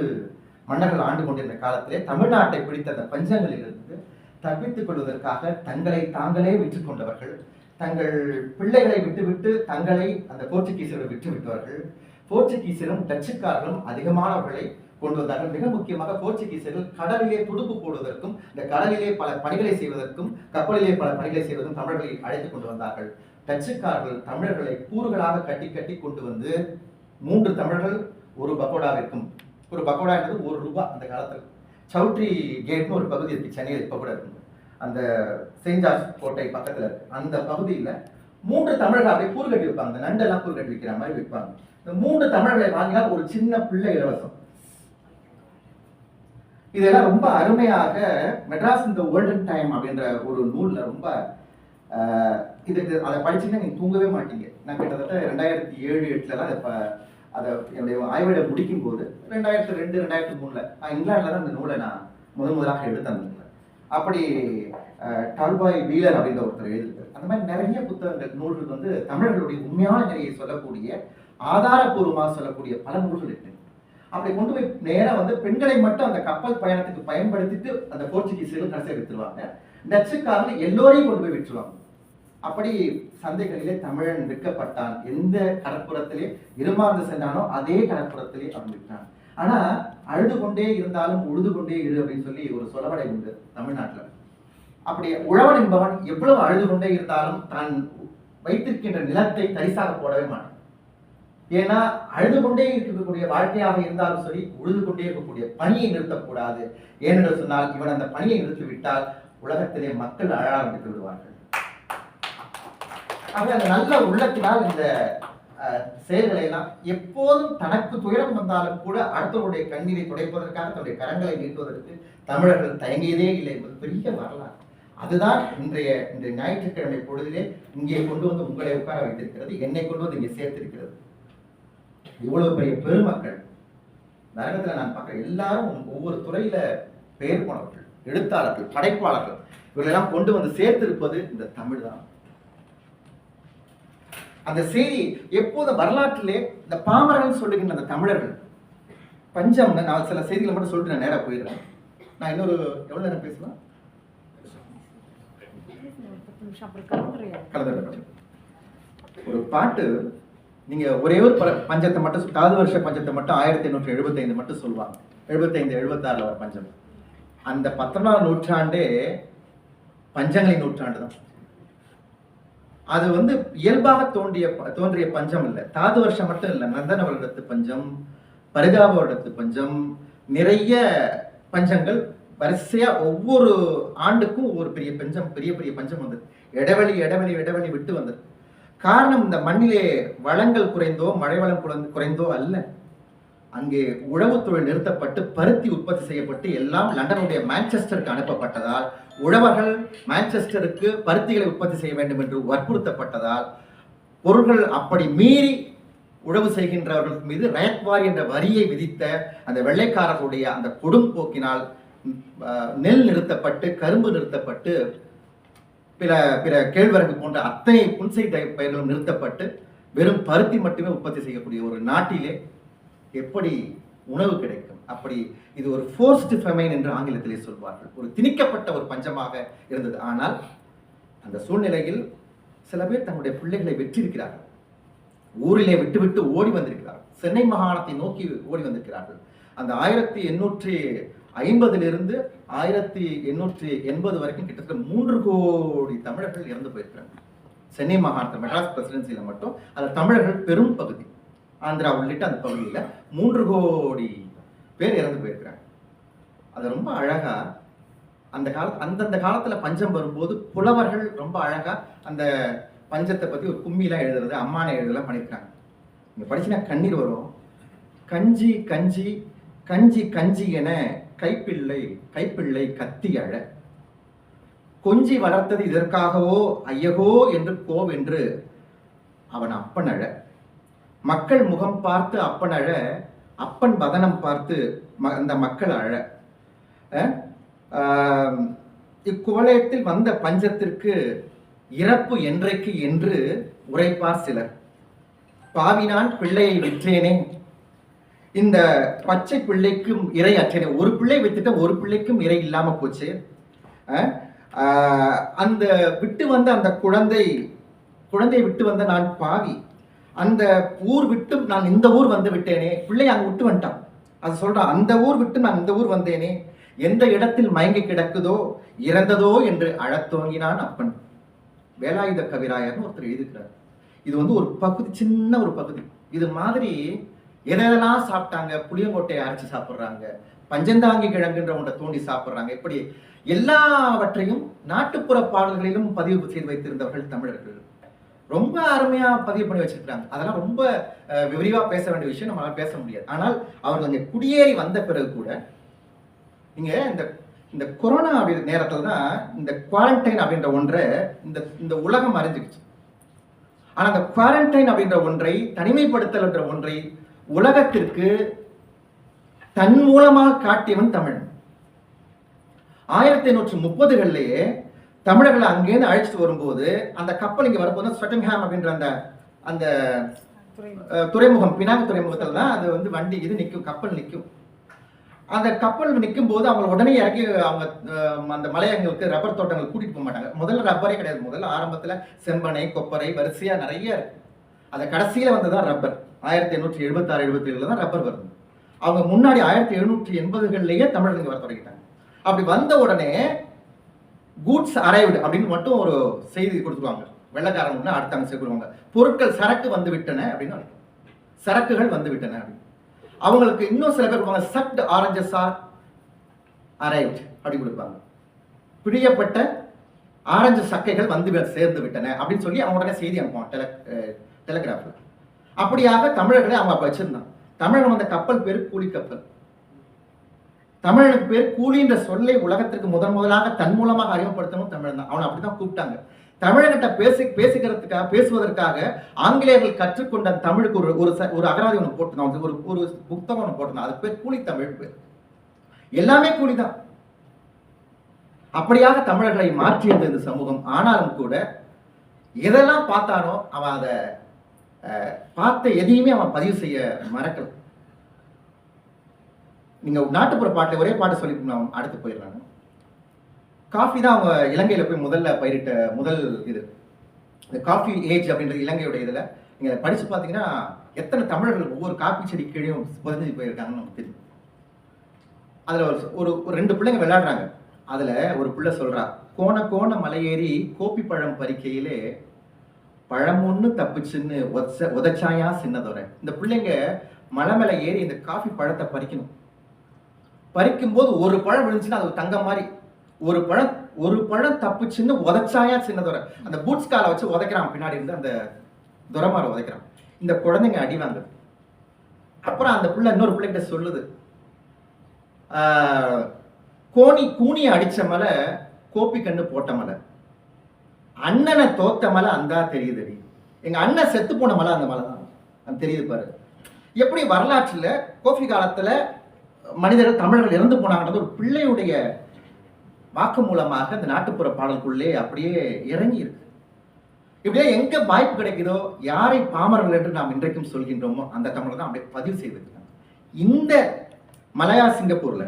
மன்னர்கள் ஆண்டு கொண்டிருந்த காலத்திலே தமிழ்நாட்டை பிடித்த அந்த பஞ்சங்களிலிருந்து தப்பித்துக் கொள்வதற்காக தங்களை தாங்களே விற்றுக் கொண்டவர்கள், தங்கள் பிள்ளைகளை விட்டுவிட்டு தங்களை அந்த போர்ச்சுகீசியர்கள் விட்டு விட்டவர்கள். போர்ச்சுகீசியரும் டச்சுக்காரர்களும் அதிகமானவர்களை கொண்டு வந்தார்கள். மிக முக்கியமாக போர்ச்சுகீசியர்கள் கடலிலே துடுப்பு போடுவதற்கும் இந்த கடலிலே பல பணிகளை செய்வதற்கும் கப்பலிலே பல பணிகளை செய்வதற்கும் தமிழர்களை அழைத்துக் கொண்டு வந்தார்கள். டச்சுக்காரர்கள் தமிழர்களை கூறுகளாக கட்டி கட்டி கொண்டு வந்து 3 தமிழர்கள் ஒரு பக்கோடா இருக்கும். ஒரு பக்கோடா என்பது ₹1 அந்த காலத்தில். சவுட்ரி கேட்னு ஒரு பகுதி இருக்கு, சென்னையில் இப்போ கூட இருக்கு, அந்த செயின்ட் ஜார்ஜ் கோட்டை பக்கத்துல இருக்கு. அந்த பகுதியில 3 தமிழர்கள் அப்படியே கூறு கட்டி வைப்பாங்க. அந்த நண்டெல்லாம் கூறு கட்டி வைக்கிற மாதிரி வைப்பாங்க. இந்த 3 தமிழர்களை வாங்கினால் ஒரு சின்ன பிள்ளை இலவசம். இதெல்லாம் ரொம்ப அருமையாக மெட்ராஸ் இந்த ஓல்டன் டைம் அப்படின்ற ஒரு நூல்ல ரொம்ப இதுக்கு அதை படிச்சுன்னா நீங்க தூங்கவே மாட்டீங்க. நான் கிட்டத்தட்ட 2007-08 அதை அதை என்னுடைய ஆய்விட முடிக்கும் போது 2002 2003 நான் இங்கிலாந்துல தான் இந்த நூலை நான் முதலாக எடுத்து வந்தேன். அப்படி டால்பாய் வீலர் அப்படின்ற ஒருத்தர் எழுதியிருக்காரு. அந்த மாதிரி நிறைய புத்தகங்கள் நூல்கள் வந்து தமிழர்களுடைய உண்மையான நிலையை சொல்லக்கூடிய ஆதாரபூர்வமாக சொல்லக்கூடிய பல நூல்கள் இருக்கு. அப்படி கொண்டு போய் நேராக வந்து பெண்களை மட்டும் அந்த கப்பல் பயணத்துக்கு பயன்படுத்திட்டு அந்த போர்ச்சுகீஸிலும் கடைசியாக விற்றுருவாங்க. டச்சுக்காரர்கள் எல்லோரையும் கொண்டு போய் விற்றுருவாங்க. அப்படி சந்தைகளிலே தமிழன் விற்கப்பட்டான். எந்த கடற்புறத்திலே இருமாந்து சென்றானோ அதே கடற்புறத்திலே அவன் விற்றான். ஆனா அழுது கொண்டே இருந்தாலும் உழுது கொண்டே இரு அப்படின்னு சொல்லி ஒரு சொலவடை உண்டு தமிழ்நாட்டுல. அப்படி உழவன் என்பவன் எவ்வளவு அழுது கொண்டே இருந்தாலும் தான் வைத்திருக்கின்ற நிலத்தை தரிசாக போடவே மாட்டான். ஏன்னா அழுது கொண்டே இருக்கக்கூடிய வாழ்க்கையாக இருந்தாலும் சரி, உழுது கொண்டே இருக்கக்கூடிய பணியை நிறுத்தக்கூடாது. ஏனென்று சொன்னால் இவன் அந்த பணியை நிறுத்திவிட்டால் உலகத்திலே மக்கள் அழ ஆரம்பித்து விடுவார்கள். ஆக அந்த நல்ல உள்ளத்தினால் இந்த செயல்களை எல்லாம் எப்போதும் தனக்கு துயரம் வந்தாலும் கூட அடுத்தவருடைய கண்ணீரை துடைப்பதற்காக தன்னுடைய கரங்களை நீட்டுவதற்கு தமிழர்கள் தயங்கியதே இல்லை என்பது பெரிய வரலாறு. அதுதான் இன்றைய ஞாயிற்றுக்கிழமை பொழுதிலே இங்கே கொண்டு வந்து உங்களை உட்கார வைத்திருக்கிறது, என்னை கொண்டு வந்து இங்கே சேர்த்திருக்கிறது. இவ்வளவு பெரிய பெருமக்கள் நரகத்துல நான் பார்க்கிறேன். எல்லாரும் ஒவ்வொரு துறையில பெயர் போனவர்கள், எழுத்தாளர்கள், படைப்பாளர்கள், இவர்களெல்லாம் கொண்டு வந்து சேர்த்திருப்பது இந்த தமிழ் தான். அந்த செய்தி எப்போது வரலாற்றிலே இந்த பாமரர்கள் சொல்லுகின்ற அந்த தமிழர்கள் பஞ்சம்னு நான் சில செய்திகளை மட்டும் சொல்லிட்டு நான் நேராக போயிடுறேன். நான் இன்னொரு எவ்வளவு நேரம் பேசலாம்? ஒரு பாட்டு நீங்க ஒரே ஒரு பஞ்சத்தை மட்டும், தாது வருஷ பஞ்சத்தை மட்டும் 1875 மட்டும் சொல்லுவாங்க. 75-76 ஒரு பஞ்சம். அந்த 19ஆம் நூற்றாண்டே பஞ்சங்களின் நூற்றாண்டு தான். அது வந்து இயல்பாக தோன்றிய பஞ்சம் இல்லை. தாது வருஷம் மட்டும் இல்லை, நந்தன வருடத்து பஞ்சம், பரிதாப வருடத்து பஞ்சம், நிறைய பஞ்சங்கள் வரிசையா ஒவ்வொரு ஆண்டுக்கும் ஒவ்வொரு பெரிய பஞ்சம் வந்தது. இடைவெளி விட்டு வந்தது. காரணம், இந்த மண்ணிலே வளங்கள் குறைந்தோ மழை வளம் குறைந்தோ அல்ல. அங்கே உழவு தொழில் நிறுத்தப்பட்டு பருத்தி உற்பத்தி செய்யப்பட்டு எல்லாம் லண்டனுடைய மான்செஸ்டருக்கு அனுப்பப்பட்டதால் உழவர்கள் மான்செஸ்டருக்கு பருத்திகளை உற்பத்தி செய்ய வேண்டும் என்று வற்புறுத்தப்பட்டதால் பொருள்கள் அப்படி மீறி உழவு செய்கின்றவர்கள் மீது ரயத்வாரி என்ற வரியை விதித்த அந்த வெள்ளைக்காரர்களுடைய அந்த கொடும் போக்கினால் நெல் நிறுத்தப்பட்டு கரும்பு நிறுத்தப்பட்டு பிற கேழ்வரகு போன்ற அத்தனை புன்சை பயிர்களும் நிறுத்தப்பட்டு வெறும் பருத்தி மட்டுமே உற்பத்தி செய்யக்கூடிய ஒரு நாட்டிலே எப்படி உணவு கிடைக்கும்? அப்படி இது ஒரு ஃபோர்ஸ்டு ஃபெமைன் என்று ஆங்கிலத்திலே சொல்வார்கள். ஒரு திணிக்கப்பட்ட ஒரு பஞ்சமாக இருந்தது. ஆனால் அந்த சூழ்நிலையில் சில பேர் தங்களுடைய பிள்ளைகளை வெற்றிருக்கிறார்கள். ஊரிலே விட்டுவிட்டு ஓடி வந்திருக்கிறார்கள். சென்னை மாகாணத்தை நோக்கி ஓடி வந்திருக்கிறார்கள். அந்த 1850 1880 வரைக்கும் கிட்டத்தட்ட 3 கோடி தமிழர்கள் இறந்து போயிருக்கிறாங்க. சென்னை மாகாணத்தில் மெட்ராஸ் பிரசிடென்சியில மட்டும் அந்த தமிழர்கள் பெரும் பகுதி, ஆந்திரா உள்ளிட்ட அந்த பகுதியில் 3 கோடி பேர் இறந்து போயிருக்கிறாங்க. அது ரொம்ப அழகா அந்தந்த காலத்துல பஞ்சம் வரும்போது புலவர்கள் ரொம்ப அழகா அந்த பஞ்சத்தை பத்தி ஒரு கும்மிலாம் எழுதுறது, அம்மானை எழுதலாம் பண்ணியிருக்காங்க. நீங்க படிச்சுன்னா கண்ணீர் வரும். கஞ்சி கஞ்சி கஞ்சி கஞ்சி என கைப்பிள்ளை கத்தி அழ, கொஞ்சி வளர்த்தது இதற்காகவோ ஐயகோ என்று கோவென்று அவன் அப்பன் அழ, மக்கள் முகம் பார்த்து அப்பன் அழ, அப்பன் வதனம் பார்த்து அந்த மக்கள் அழ. இக்குவலயத்தில் வந்த பஞ்சத்திற்கு இறப்பு என்றைக்கு என்று உரைப்பார் சிலர். பாவினான் பிள்ளையை விற்றேனே, இந்த பச்சை பிள்ளைக்கும் இறை அற்றேனே. ஒரு பிள்ளை வித்துட்ட ஒரு பிள்ளைக்கும் இறை இல்லாம போச்சு. அந்த விட்டு வந்த அந்த குழந்தையை விட்டு வந்த நான் பாவி, அந்த ஊர் விட்டு நான் இந்த ஊர் வந்து விட்டேனே. பிள்ளை அங்க விட்டு வந்துட்டான், அது சொல்றான். அந்த ஊர் விட்டு நான் இந்த ஊர் வந்தேனே, எந்த இடத்தில் மயங்கி கிடக்குதோ இறந்ததோ என்று அழத்தோங்கினான் அப்பன். வேலாயுத கவிராயர்னு ஒருத்தர் எழுதிக்கிறார். இது வந்து ஒரு பகுதி, சின்ன ஒரு பகுதி. இது மாதிரி எதெல்லாம் சாப்பிட்டாங்க, புளியங்கொட்டையை அரைச்சி சாப்பிட்றாங்க, பஞ்சந்தாங்கி கிழங்குன்ற ஒன்றை தோண்டி சாப்பிட்றாங்க. இப்படி எல்லாவற்றையும் நாட்டுப்புற பாடல்களிலும் பதிவு செய்து வைத்திருந்தவர்கள் தமிழர்கள். ரொம்ப அருமையா பதிவு பண்ணி வச்சிருக்காங்க. அதெல்லாம் ரொம்ப விரிவா பேச வேண்டிய விஷயம், நம்மளால பேச முடியாது. ஆனால் அவர்கள் அங்கே குடியேறி வந்த பிறகு கூட நீங்க இந்த கொரோனா அப்படின்ற நேரத்துல தான் இந்த குவாரண்டைன் அப்படின்ற ஒன்றை இந்த உலகம் அறிஞ்சிருச்சு. ஆனா அந்த குவாரண்டைன் அப்படின்ற ஒன்றை, தனிமைப்படுத்தல் என்ற ஒன்றை உலகத்திற்கு தன் மூலமாக காட்டியவன் தமிழன். 1830களிலேயே தமிழர்களை அங்கேருந்து அழைச்சிட்டு வரும்போது அந்த கப்பல் இங்க வரும்போது ஸ்வெட்டிங்ஹாம் அப்படின்ற அந்த துறைமுகம், பினாங்கு துறைமுகத்துல தான் அது வந்து வண்டி இது நிற்கும், கப்பல் நிற்கும். அந்த கப்பல் நிற்கும் போது அவங்க உடனே இறக்கி அவங்க அந்த மலையங்களுக்கு ரப்பர் தோட்டங்கள் கூட்டிட்டு போக மாட்டாங்க. முதல்ல ரப்பரே கிடையாது. முதல்ல ஆரம்பத்துல செம்பனை, கொப்பரை வரிசையா நிறைய இருக்கு. அந்த கடைசியில வந்ததான் ரப்பர். 1876 77 தான் ரப்பர் வருது. அவங்க முன்னாடி 1780களிலேயே தமிழர்கள் வர தொடங்கிட்டாங்க. அப்படி வந்த உடனே கூட்ஸ் அரைவ்டு அப்படின்னு மட்டும் ஒரு செய்தி கொடுத்துருவாங்க. வெள்ளக்காரங்க அடுத்த அங்க சேர்க்குவாங்க, பொருட்கள் சரக்கு வந்து விட்டன அப்படின்னு, சரக்குகள் வந்து விட்டன அப்படின்னு. அவங்களுக்கு இன்னும் சில பேர் கொடுப்பாங்க, சக்ட் ஆரஞ்சஸ் ஆர் அரைவ்ட் அப்படி கொடுப்பாங்க, பிடியப்பட்ட ஆரஞ்சு சக்கைகள் வந்து சேர்ந்து விட்டன அப்படின்னு சொல்லி அவங்க உடனே செய்தி அனுப்புவாங்க டெலிகிராஃப்ல. அப்படியாக தமிழர்களை அவங்க அப்ப வச்சிருந்தாங்க. தமிழகம் வந்த கப்பல் பேர் கூலி கப்பல். தமிழனுக்கு பேர் கூலின்ற சொல்லை உலகத்திற்கு முதலாக தன் மூலமாக அறிமுகப்படுத்தணும் தமிழன் தான். அவனை அப்படிதான் கூப்பிட்டாங்க. தமிழகிட்ட பேசுகிறதுக்காக பேசுவதற்காக ஆங்கிலேயர்கள் கற்றுக்கொண்ட தமிழுக்கு ஒரு அகராதி ஒன்று போட்டுருந்தான், ஒரு புத்தகம் ஒன்று போட்டிருந்தான். அது பேர் கூலி தமிழ் பேர். எல்லாமே கூலிதான். அப்படியாக தமிழர்களை மாற்றியது இந்த சமூகம். ஆனாலும் கூட எதெல்லாம் பார்த்தானோ அவன் அதை பார்த்த எதையுமே அவன் பதிவு செய்ய மறக்கல. நீங்க நாட்டுப்புற பாட்டுல ஒரே பாட்டு சொல்லி நான் அடுத்து போயிடுறாங்க. காஃபி தான் அவங்க இலங்கையில போய் முதல்ல பயிரிட்ட முதல் இது. இந்த காஃபி ஏஜ் அப்படின்றது இலங்கையோட இதுல நீங்க படிச்சு பார்த்தீங்கன்னா எத்தனை தமிழர்கள் ஒவ்வொரு காஃபி செடி கீழேயும் புதஞ்சு போயிருக்காங்கன்னு நமக்கு தெரியும். அதுல ஒரு 2 பிள்ளைங்க விளையாடுறாங்க. அதுல ஒரு பிள்ளை சொல்றா, கோண கோண மலையேறி கோப்பி பழம் பறிக்கையிலே பழம் ஒண்ணு தப்புச்சுன்னு உதச்சாயா சின்னதோரை. இந்த பிள்ளைங்க மலை மேல ஏறி இந்த காஃபி பழத்தை பறிக்கணும். பறிக்கும் போது ஒரு பழம் விழுந்துச்சுன்னா அது தங்கம் மாதிரி, ஒரு பழம் தப்புச்சுன்னு உதச்சாயா சின்னதோரை. அந்த பூட்ஸ் காலை வச்சு உதைக்கிறான், பின்னாடி இருந்து அந்த துரமாரை உதைக்கிறான். இந்த குழந்தைங்க அடி வாங்குது. அப்புறம் அந்த பிள்ளை இன்னொரு பிள்ளைகிட்ட சொல்லுது, கூனியை அடிச்ச மலை கோப்பி கண்ணு போட்ட மலை, அண்ணனை தோத்த மலை அந்தா தெரியுது. எங்க அண்ணன் செத்து போன மலை அந்த மலை தான், அது தெரியுது பாரு. எப்படி வரலாற்றுல கோபி காலத்துல மனிதர்கள் தமிழர்கள் இறந்து போனாங்கன்றது ஒரு பிள்ளையுடைய வாக்கு மூலமாக அந்த நாட்டுப்புற பாடலுக்குள்ளே அப்படியே இறங்கி இருக்கு. இப்படியே எங்க வாய்ப்பு கிடைக்குதோ, யாரை பாமரர்கள் என்று நாம் இன்றைக்கும் சொல்கின்றோமோ அந்த தமிழர் தான் அப்படியே பதிவு செய்திருக்காங்க. இந்த மலையா சிங்கப்பூர்ல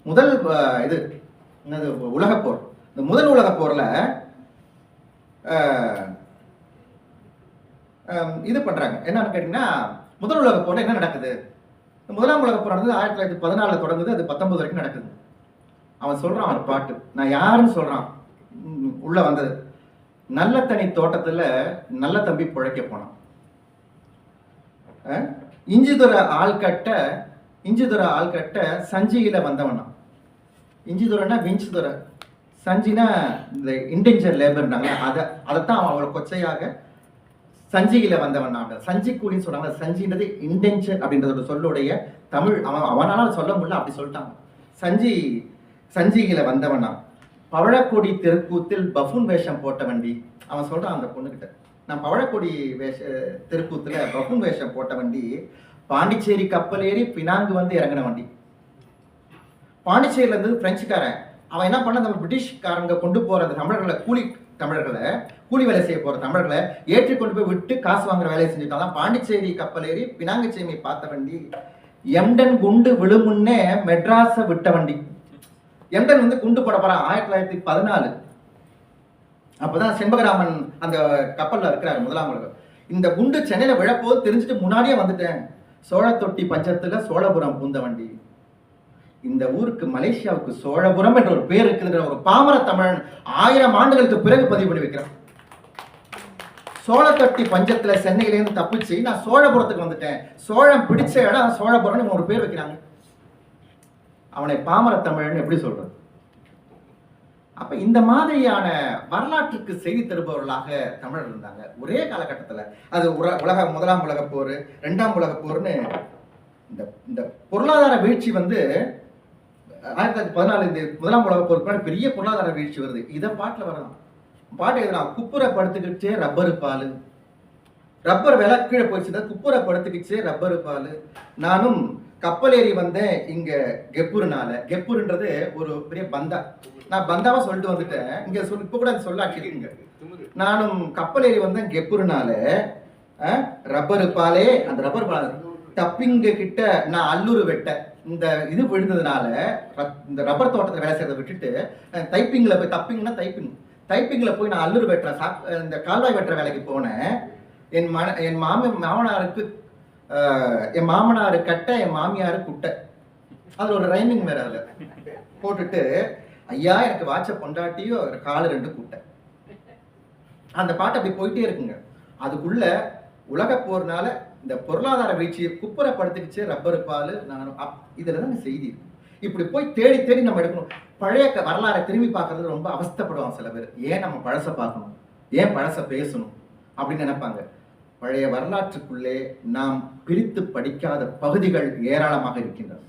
முதல் இது உலகப்போர், இந்த முதல் உலகப்போர்ல இது பண்றாங்க. என்னன்னு கேட்டீங்கன்னா, முதல் உலக போர்ல என்ன நடக்குது? முதலாம் உலக போர் நடந்தது 1914 தொடங்குது, அது 19 வரைக்கும் நடக்குது. அவன் சொல்றான் ஒரு பாட்டு, நான் யாருன்னு சொல்றான் உள்ள வந்தது. நல்ல தனி தோட்டத்துல நல்ல தம்பி பிழைக்க போனான். இஞ்சிதுரை ஆள்கட்ட சஞ்சியில வந்தவனா. இஞ்சிதுரைனா விஞ்சுதுரை, சஞ்சினா இந்த இன்டென்ஜர் லேபர்னாங்க, அதைத்தான் அவன் அவ்வளவு கொச்சையாக சஞ்சியில வந்தவன். சஞ்சி கூலின்னு சொன்னாங்க. சஞ்சின்றது இன்டென்ஜர் அப்படின்றத சொல்லுடைய தமிழ் அவனால சொல்ல முடியல, அப்படி சொல்லிட்டாங்க. சஞ்சியில வந்தவனா. பவழக்கொடி தெருக்கூத்தில் பஃபூன் வேஷம் போட்ட வண்டி. அவன் சொல்றான் அந்த பொண்ணுகிட்ட, நான் பவழக்கொடி தெருக்கூத்துல பஃபூன் வேஷம் போட்ட வண்டி, பாண்டிச்சேரி கப்பல் ஏறி பினாங்கு வந்து இறங்கின வண்டி. பாண்டிச்சேரியில இருந்து பிரெஞ்சுக்காரன் அவன் என்ன பண்ண, நம்ம பிரிட்டிஷ்காரங்க கொண்டு போற தமிழர்களை கூலி வேலை செய்ய போற தமிழர்களை ஏற்றி கொண்டு போய் விட்டு காசு வாங்குற வேலையை செஞ்சுட்டான். பாண்டிச்சேரி கப்பல் ஏறி பினாங்கு சேமி பார்த்த வண்டி. எம்டன் குண்டு விழுமுன்னே மெட்ராஸ விட்ட வண்டி. எம்டன் வந்து குண்டு போட போறான் 1914. அப்பதான் செண்பகராமன் அந்த கப்பல்ல இருக்கிறாரு முதலாம் உலகம். இந்த குண்டு சென்னையில விழப்போது தெரிஞ்சுட்டு முன்னாடியே வந்துட்டேன். சோழத்தொட்டி பஞ்சத்துல சோழபுரம் பூந்த வண்டி. இந்த ஊருக்கு மலேசியாவுக்கு சோழபுரம் என்ற ஒரு பேர் இருக்குதுன்ற ஒரு பாமர தமிழன் 1000 ஆண்டுகளுக்கு பிறகு பதிவு பண்ணி வைக்கிறான். சோழத்தொட்டி பஞ்சத்துல சென்னையிலேருந்து தப்பிச்சு நான் சோழபுரத்துக்கு வந்துட்டேன், சோழம் பிடிச்ச இடம் சோழபுரம் ஒரு பேர் வைக்கிறாங்க. அவனை பாமர தமிழன் எப்படி சொல்றது? அப்ப இந்த மாதிரியான வரலாற்றுக்கு செய்தி தருபவர்களாக தமிழர் இருந்தாங்க ஒரே காலகட்டத்துல. அது முதலாம் உலக போர், 2ஆம் உலக போர்னு இந்த பொருளாதார வீழ்ச்சி வந்து 1914 இந்த முதலாம் உலக போருக்கு பெரிய பொருளாதார வீழ்ச்சி வருது. இதை பாட்டுல வரலாம். பாட்டு எதுனா, குப்புரை படுத்துக்கிட்டே ரப்பரு பால், ரப்பர் விலை கீழே போயிடுச்சு, குப்புரை படுத்துக்கிச்சு ரப்பர் பால். நானும் கப்பல் ஏறி வந்தேன் இங்க கெப்பூர்னால. கெப்பூர்ன்றது ஒரு பெரிய பந்தா, நான் பந்தாவா சொல்லிட்டு வந்துட்டேன். இங்க சொல்லி இப்ப கூட சொல்ல ஆக்கிடுங்க. நானும் கப்பல் ஏறி வந்தேன் கெப்பூர்னால. ரப்பர் பாலே, அந்த ரப்பர் பால் டப்பிங்க கிட்ட நான் அல்லூர் வெட்ட இந்த இது விழுந்ததுனால இந்த ரப்பர் தோட்டத்தில் வேலை செய்யறதை விட்டுட்டு டைப்பிங்ல போய், தப்பிங்னா டைப்பிங்ல போய் நான் அல்லூர் வெட்டுறேன், இந்த கால்வாய் வெட்டுற வேலைக்கு போனேன். என் மாமனாருக்கு என் மாமனாரு கட்டை, என் மாமியாரு குட்டை. அதுல ஒரு ரைமிங் வேற அதுல போட்டுட்டு, ஐயா எனக்கு வாட்ச பொண்டாட்டியோ காலு 2 குட்டை. அந்த பாட்டு அப்படி போயிட்டே இருக்குங்க. அதுக்குள்ள உலக போர்னால இந்த பொருளாதார வீழ்ச்சியை குப்புறப்படுத்திக்கிச்சு ரப்பர் பால். நானும் இதுலதான் செய்தி. இப்படி போய் தேடி தேடி நம்ம எடுக்கணும். பழைய வரலாறை திரும்பி பார்க்கறது ரொம்ப அவஸ்தைப்படுவாங்க சில பேர். ஏன் நம்ம பழச பார்க்கணும், ஏன் பழச பேசணும் அப்படின்னு நினைப்பாங்க. பழைய வரலாற்றுக்குள்ளே நாம் பிரித்து படிக்காத பகுதிகள் ஏராளமாக இருக்கின்றன.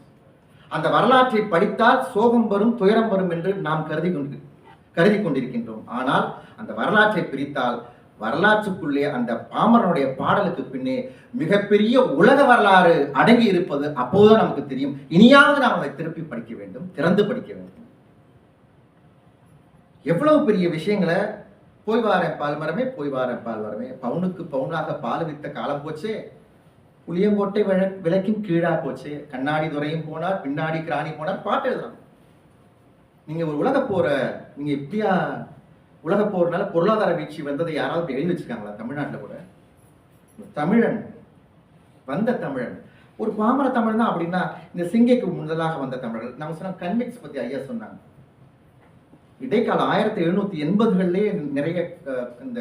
அந்த வரலாற்றை படித்தால் சோகம் வரும், துயரம் வரும் என்று நாம் கருதி கொண்டிருக்கின்றோம். ஆனால் அந்த வரலாற்றை பிரித்தால் வரலாற்றுக்குள்ளே அந்த பாமரனுடைய பாடலுக்கு பின்னே மிகப்பெரிய உலக வரலாறு அடங்கி இருப்பது அப்போதுதான் நமக்கு தெரியும். இனியாவது நாம் அதை திருப்பி படிக்க வேண்டும், திறந்து படிக்க வேண்டும். எவ்வளவு பெரிய விஷயங்களை போய் வாரேன் பால் மரமே, போய் வாரேன் பால் மரமே, பவுனுக்கு பவுனாக பால் வித்த காலம் போச்சே, புளியங்கோட்டை விளக்கின் கீழா போச்சு, கண்ணாடி துறையும் போனார், பின்னாடி கிராணி போனார், பாட்டு எழுதலாம். நீங்க ஒரு உலக போற, நீங்க இப்படியா உலக போறனால பொருளாதார வீழ்ச்சி வந்ததை யாராவது எழுதி வச்சிருக்காங்களா? தமிழ்நாட்டில் கூட தமிழன் வந்த தமிழன் ஒரு பாமர தமிழ் தான் அப்படின்னா, இந்த சிங்கைக்கு முதலாக வந்த தமிழர்கள் நம்ம சொன்ன கன்விக்ஸ் பத்தி ஐயா சொன்னாங்க. இடைக்கால 1780களிலே நிறைய இந்த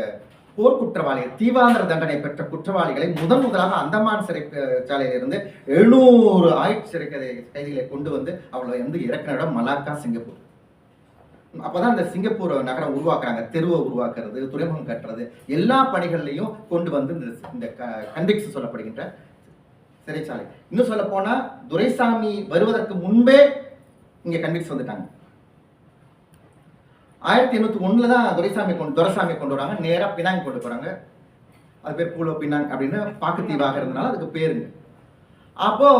போர்க்குற்றவாளிகள், தீவாந்திர தண்டனை பெற்ற குற்றவாளிகளை முதலாக அந்தமான் சிறைச்சாலையிலிருந்து 700 ஆயுட் சிறை கைதிகளை கொண்டு வந்து அவளை வந்து இறக்குற இடம் மலாக்கா, சிங்கப்பூர். அப்பதான் இந்த சிங்கப்பூர் நகரம் உருவாக்குறாங்க. தெருவை உருவாக்குறது, துறைமுகம் கட்டுறது, எல்லா பணிகள்லையும் கொண்டு வந்து இந்த கன்விக்ஸ் சொல்லப்படுகின்ற சிறைச்சாலை. இன்னும் சொல்ல போனா துரைசாமி வருவதற்கு முன்பே இங்க கன்விக்ஸ் வந்துட்டாங்க. 1801 தான் துரைசாமி கொண்டு வராங்க. நேரா பினாங் கொண்டு போறாங்க. அது பேர் பூலோ பினாங் அப்படின்னு பாக்கு தீவாக இருந்தனால அதுக்கு பேருங்க. அப்போ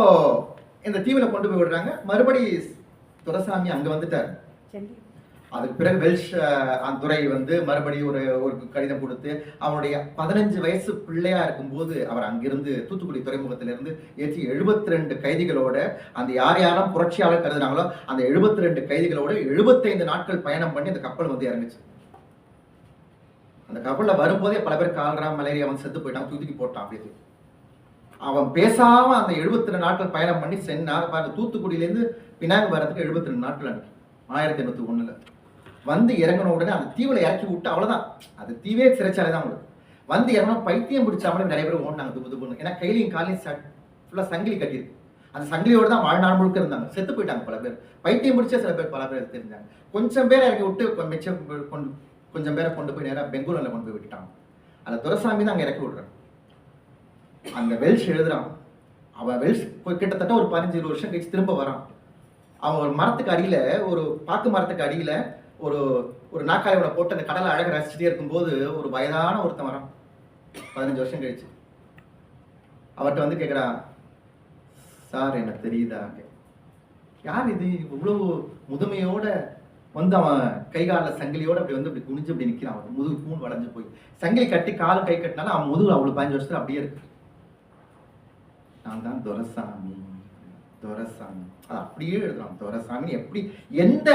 இந்த தீவுல கொண்டு போய் விடுறாங்க. மறுபடி துரைசாமி அங்க வந்துட்டாரு. அதுக்கு பிறகு வெல்ஷ் துறை வந்து மறுபடியும் ஒரு கடிதம் கொடுத்து அவனுடைய 15 வயசு பிள்ளையா இருக்கும்போது அவர் அங்கிருந்து தூத்துக்குடி துறைமுகத்திலிருந்து ஏற்றி 72 கைதிகளோட, அந்த யாரெல்லாம் புரட்சியாளர் கருதுனாங்களோ அந்த 72 கைதிகளோட 75 நாட்கள் பயணம் பண்ணி அந்த கப்பல் வந்து இறங்குச்சு. அந்த கப்பல்ல வரும்போதே பல பேர் கால்ரா மலேரியா வந்து செத்து போயிட்டான், தூக்கி போட்டான். அப்படி அவன் பேசாம அந்த 72 நாட்கள் பயணம் பண்ணி தூத்துக்குடியிலேருந்து பினாங் வரதுக்கு 72 நாட்கள் அனுப்பி 1801 வந்து இறங்கின உடனே அந்த தீவுல இறக்கி விட்டு அவ்வளவுதான். அது தீவே சிறைச்சாலை தான் உங்களுக்கு. வந்து இறங்கணும், பைத்தியம் பிடிச்சாமலே நிறைய பேர் ஓடினாங்க துப்பு. ஏன்னா கையிலையும் காலையும் ஃபுல்லா சங்கிலி கட்டியிருக்கு. அந்த சங்கிலியோட தான் வாழ்நாள் முழுக்க இருந்தாங்க. செத்து போயிட்டாங்க பல பேர். பைத்தியம் பிடிச்ச சில பேர் பல பேர் தெரிஞ்சாங்க. கொஞ்சம் பேரை இறக்கி விட்டு மிச்சம் கொஞ்சம் பேரை கொண்டு போய் நேராக பெங்களூர்ல கொண்டு போய் விட்டுட்டாங்க. அந்த துரைசாமி தான் அங்க இறக்கி விடுறான். அந்த வெல்ஷ் எழுதுறான். அவன் வெல்ஷ் கிட்டத்தட்ட ஒரு 15-20 வருஷம் கழிச்சு திரும்ப வரான். அவன் ஒரு மரத்துக்கு அடியில, ஒரு பாக்கு மரத்துக்கு அடியில ஒரு நாக்காயோட போட்டு அந்த கடலை அழக ரசிச்சுட்டே இருக்கும்போது ஒரு வயதான ஒருத்தன் வரான் 15 வருஷம் கழிச்சு. அவர்கிட்ட வந்து கேட்குறான், சார் எனக்கு தெரியுதா? யார் இது? இவ்வளவு முதுமையோட வந்து அவன் கை காலில் சங்கிலியோட அப்படி வந்து அப்படி குனிஞ்சு அப்படி நிற்கிறான். அவன் முதுகு பூன் வளைஞ்சு போய் சங்கிலி கட்டி காலும் கை கட்டினாலும் அவன் முதுகு அவ்வளவு 15 வருஷத்துல அப்படியே இருக்கு. நான் தான் துரைசாமி. அது அப்படியே எழுதுறான். துரைசாமி எப்படி எந்த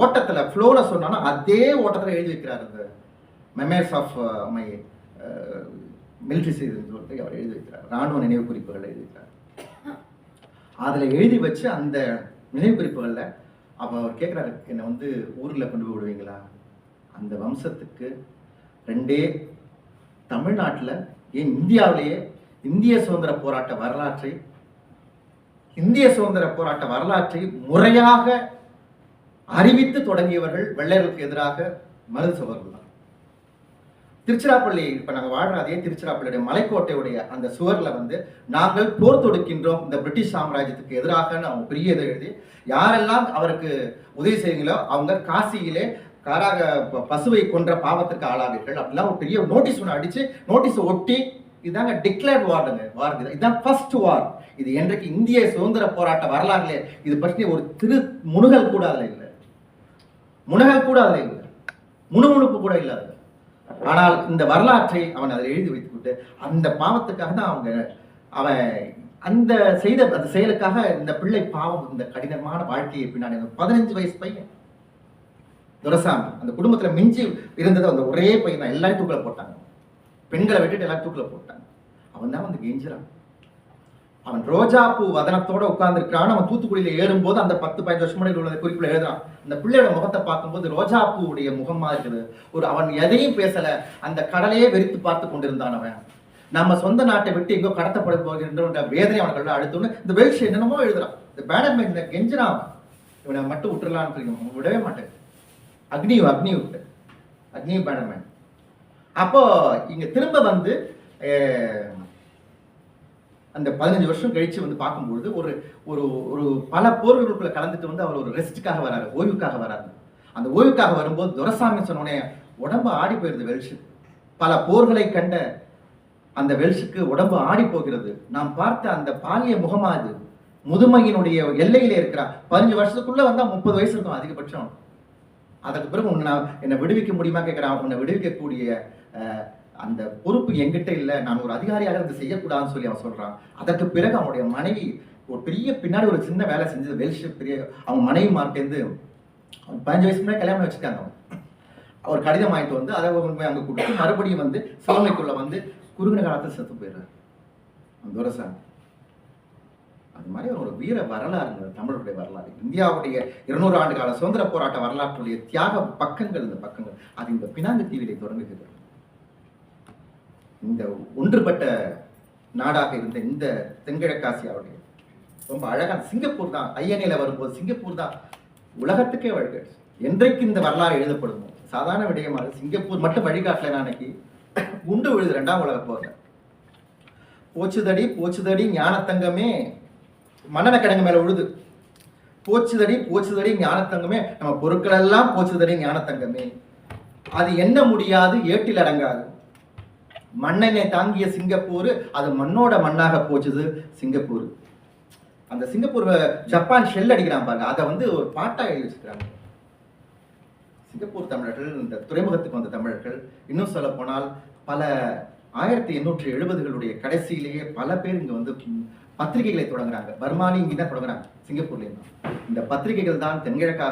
ஓட்டத்துல ஃப்ளோல சொன்னாலும் அதே ஓட்டத்துல எழுதி வைக்கிறார். இந்த memories of my military season சொல்லிட்டு அவர் எழுதி வைக்கிறார். ராணுவ நினைவு குறிப்புகள் எழுதி வைக்கிறார். அதுல எழுதி வச்சு அந்த நினைவு குறிப்புகள்ல அப்ப அவர் கேட்கிறாரு, என்னை வந்து ஊர்ல கொண்டு போய் விடுவீங்களா? அந்த வம்சத்துக்கு 2 தமிழ்நாட்டுல, ஏன் இந்தியாவிலேயே இந்திய சுதந்திர போராட்ட வரலாற்றை முறையாக அறிவித்து தொடங்கியவர்கள் வெள்ளையர்களுக்கு எதிராக மருதுசவர்கள் தான். திருச்சிராப்பள்ளி, இப்ப நாங்க வாழ்ற அதே திருச்சிராப்பள்ளியுடைய மலைக்கோட்டையுடைய அந்த சுவர்ல வந்து நாங்கள் போர் தொடுக்கின்றோம் இந்த பிரிட்டிஷ் சாம்ராஜ்யத்துக்கு எதிராக அவங்க பெரிய இதை எழுதி, யாரெல்லாம் அவருக்கு உதவி செய்வீங்களோ அவங்க காசியிலே காராக பசுவை கொன்ற பாவத்திற்கு ஆளாவீர்கள் அப்படிலாம் ஒரு பெரிய நோட்டீஸ் ஒன்று அடிச்சு நோட்டீஸை ஒட்டி இதாங்க டிக்ளேர்ட் வார்டுங்க வார். இதுதான் ஃபர்ஸ்ட் வார். இது என்றைக்கு இந்திய சுதந்திர போராட்ட வரலாறுல இது பற்றி ஒரு முணுகல் கூட அதில் இல்லை, முணுகல் கூட அதில் இல்லை, முணுமுணுப்பு கூட இல்லாத. ஆனால் இந்த வரலாற்றை அவன் அதில் எழுதி வைத்துவிட்டு அந்த பாவத்துக்காக தான் அவன் அந்த செயலுக்காக இந்த பிள்ளை பாவம் இந்த கடினமான வாழ்க்கையை பின்னாடி 15 வயசு பையன் துரைசாமி அந்த குடும்பத்துல மிஞ்சி இருந்தது அந்த ஒரே பையன் தான். எல்லாரும் தூக்கில போட்டாங்க, பெண்களை விட்டுட்டு எல்லாரும் தூக்கில போட்டாங்க. அவன் தான் வந்து கெஞ்சிறான். அவன் ரோஜா பூ வதனத்தோட உட்கார்ந்து இருக்கிறான். அவன் தூத்துக்குடியில ஏறும்போது அந்த 10-15 வருஷம் முன்னாடி உள்ள குறிப்பில் எழுதுறான். அந்த பிள்ளையோட முகத்தை பார்க்கும்போது ரோஜா பூவுடைய முகமா இருக்குது. அவன் எதையும் பேசல, அந்த கடலையே வெறித்து பார்த்து கொண்டிருந்தான். அவன் நம்ம சொந்த நாட்டை விட்டு எங்கோ கடத்தப்பட போகின்ற வேதனை அவனுக்கு அடுத்தோன்னு இந்த வெல்ஷ் என்னென்னமோ எழுதுறான். இந்த பேடர்மேன் இந்த கெஞ்சிரான். இவனை மட்டும் விட்டுறலான்னு சொல்லி விடவே மாட்டேன். அக்னி விட்டு அக்னி பேடர்மேன். அப்போ இங்க திரும்ப வந்து அந்த 15 வருஷம் கழிச்சு வந்து பார்க்கும்பொழுது ஒரு ஒரு ஒரு பல போர்களுக்குள்ள கலந்துட்டு வந்து அவர் ஒரு ரெஸ்ட்டுக்காக வராரு, ஓய்வுக்காக வராரு. அந்த ஓய்வுக்காக வரும்போது துரைசாமி சொன்னோடனே உடம்பு ஆடி போயிருது வெல்ஷ். பல போர்களை கண்ட அந்த வெல்ஷுக்கு உடம்பு ஆடி போகிறது. நாம் பார்த்த அந்த பாலிய முகமா அது முதுமையினுடைய எல்லையிலே இருக்கிறார். 15 வருஷத்துக்குள்ள வந்தா 30 வயசு இருக்கும் அதிகபட்சம். அதுக்கு பிறகு என்னை விடுவிக்க முடியுமா கேட்கிறான். உன்னை விடுவிக்கக்கூடிய அந்த பொறுப்பு என்கிட்ட இல்லை, நான் ஒரு அதிகாரியாக இருந்து செய்யக்கூடாதுன்னு சொல்லி அவன் சொல்றான். அதற்கு பிறகு அவனுடைய மனைவி ஒரு பெரிய பின்னாடி ஒரு சின்ன வேலை செஞ்சது வெல்ஷ் பெரிய அவங்க மனைவி மாட்டேந்து 15 வயசு முன்னாடி கல்யாணம் வச்சுட்டாங்க. அவர் கடிதம் வாங்கிட்டு வந்து அதை அங்கே கொடுத்து மறுபடியும் வந்து சிவமைக்குள்ள வந்து குறுகின காலத்தில் செத்து போயிடுறாரு அந்த துரைசாமி. அது மாதிரி ஒரு வீர வரலாறு தமிழுடைய வரலாறு. இந்தியாவுடைய 200 ஆண்டு கால சுதந்திர போராட்ட வரலாற்றுடைய தியாக பக்கங்கள், இந்த பக்கங்கள் அது இந்த பினாங்கு தீவிலே தொடங்குகிறது. இந்த ஒன்றுபட்ட நாடாக இருந்த இந்த தென்கிழக்காசியாவுடைய ரொம்ப அழகான சிங்கப்பூர் தான். ஐஎன்ஏல வரும்போது சிங்கப்பூர் தான் உலகத்துக்கே வழிகாட்டு. என்றைக்கு இந்த வரலாறு எழுதப்படுமோ சாதாரண விடயமாக சிங்கப்பூர் மட்டும் வழிகாட்டல. நாளைக்கு குண்டு விழுது 2ஆம் உலக போர்ல. போச்சுதடி ஞானத்தங்கமே மன்னன கிடங்கு மேல விழுது. போச்சுதடி ஞானத்தங்கமே, நம்ம பொருட்கள் எல்லாம் போச்சுதடி ஞானத்தங்கமே, அது என்ன முடியாது ஏட்டில் அடங்காது. மண்ணெண்ணை தாங்கிய சிங்கப்பூர் அது மண்ணோட மண்ணாக போச்சுது சிங்கப்பூர். அந்த சிங்கப்பூர் ஜப்பான் ஷெல் அடிக்கிறான் பாருங்க, அதை வந்து ஒரு பாட்டா எழுதி வச்சுக்கிறாங்க. சிங்கப்பூர் தமிழர்கள், இந்த துறைமுகத்துக்கு வந்த தமிழர்கள், இன்னும் சொல்ல போனால் பல 1870களுடைய கடைசியிலேயே பல பேர் இங்க வந்து பத்திரிகைகளை தொடங்குறாங்க. பர்மாலி இங்கே தான் தொடங்குறாங்க, சிங்கப்பூர்லேயும் தான். இந்த பத்திரிகைகள் தான் தென்கிழக்கு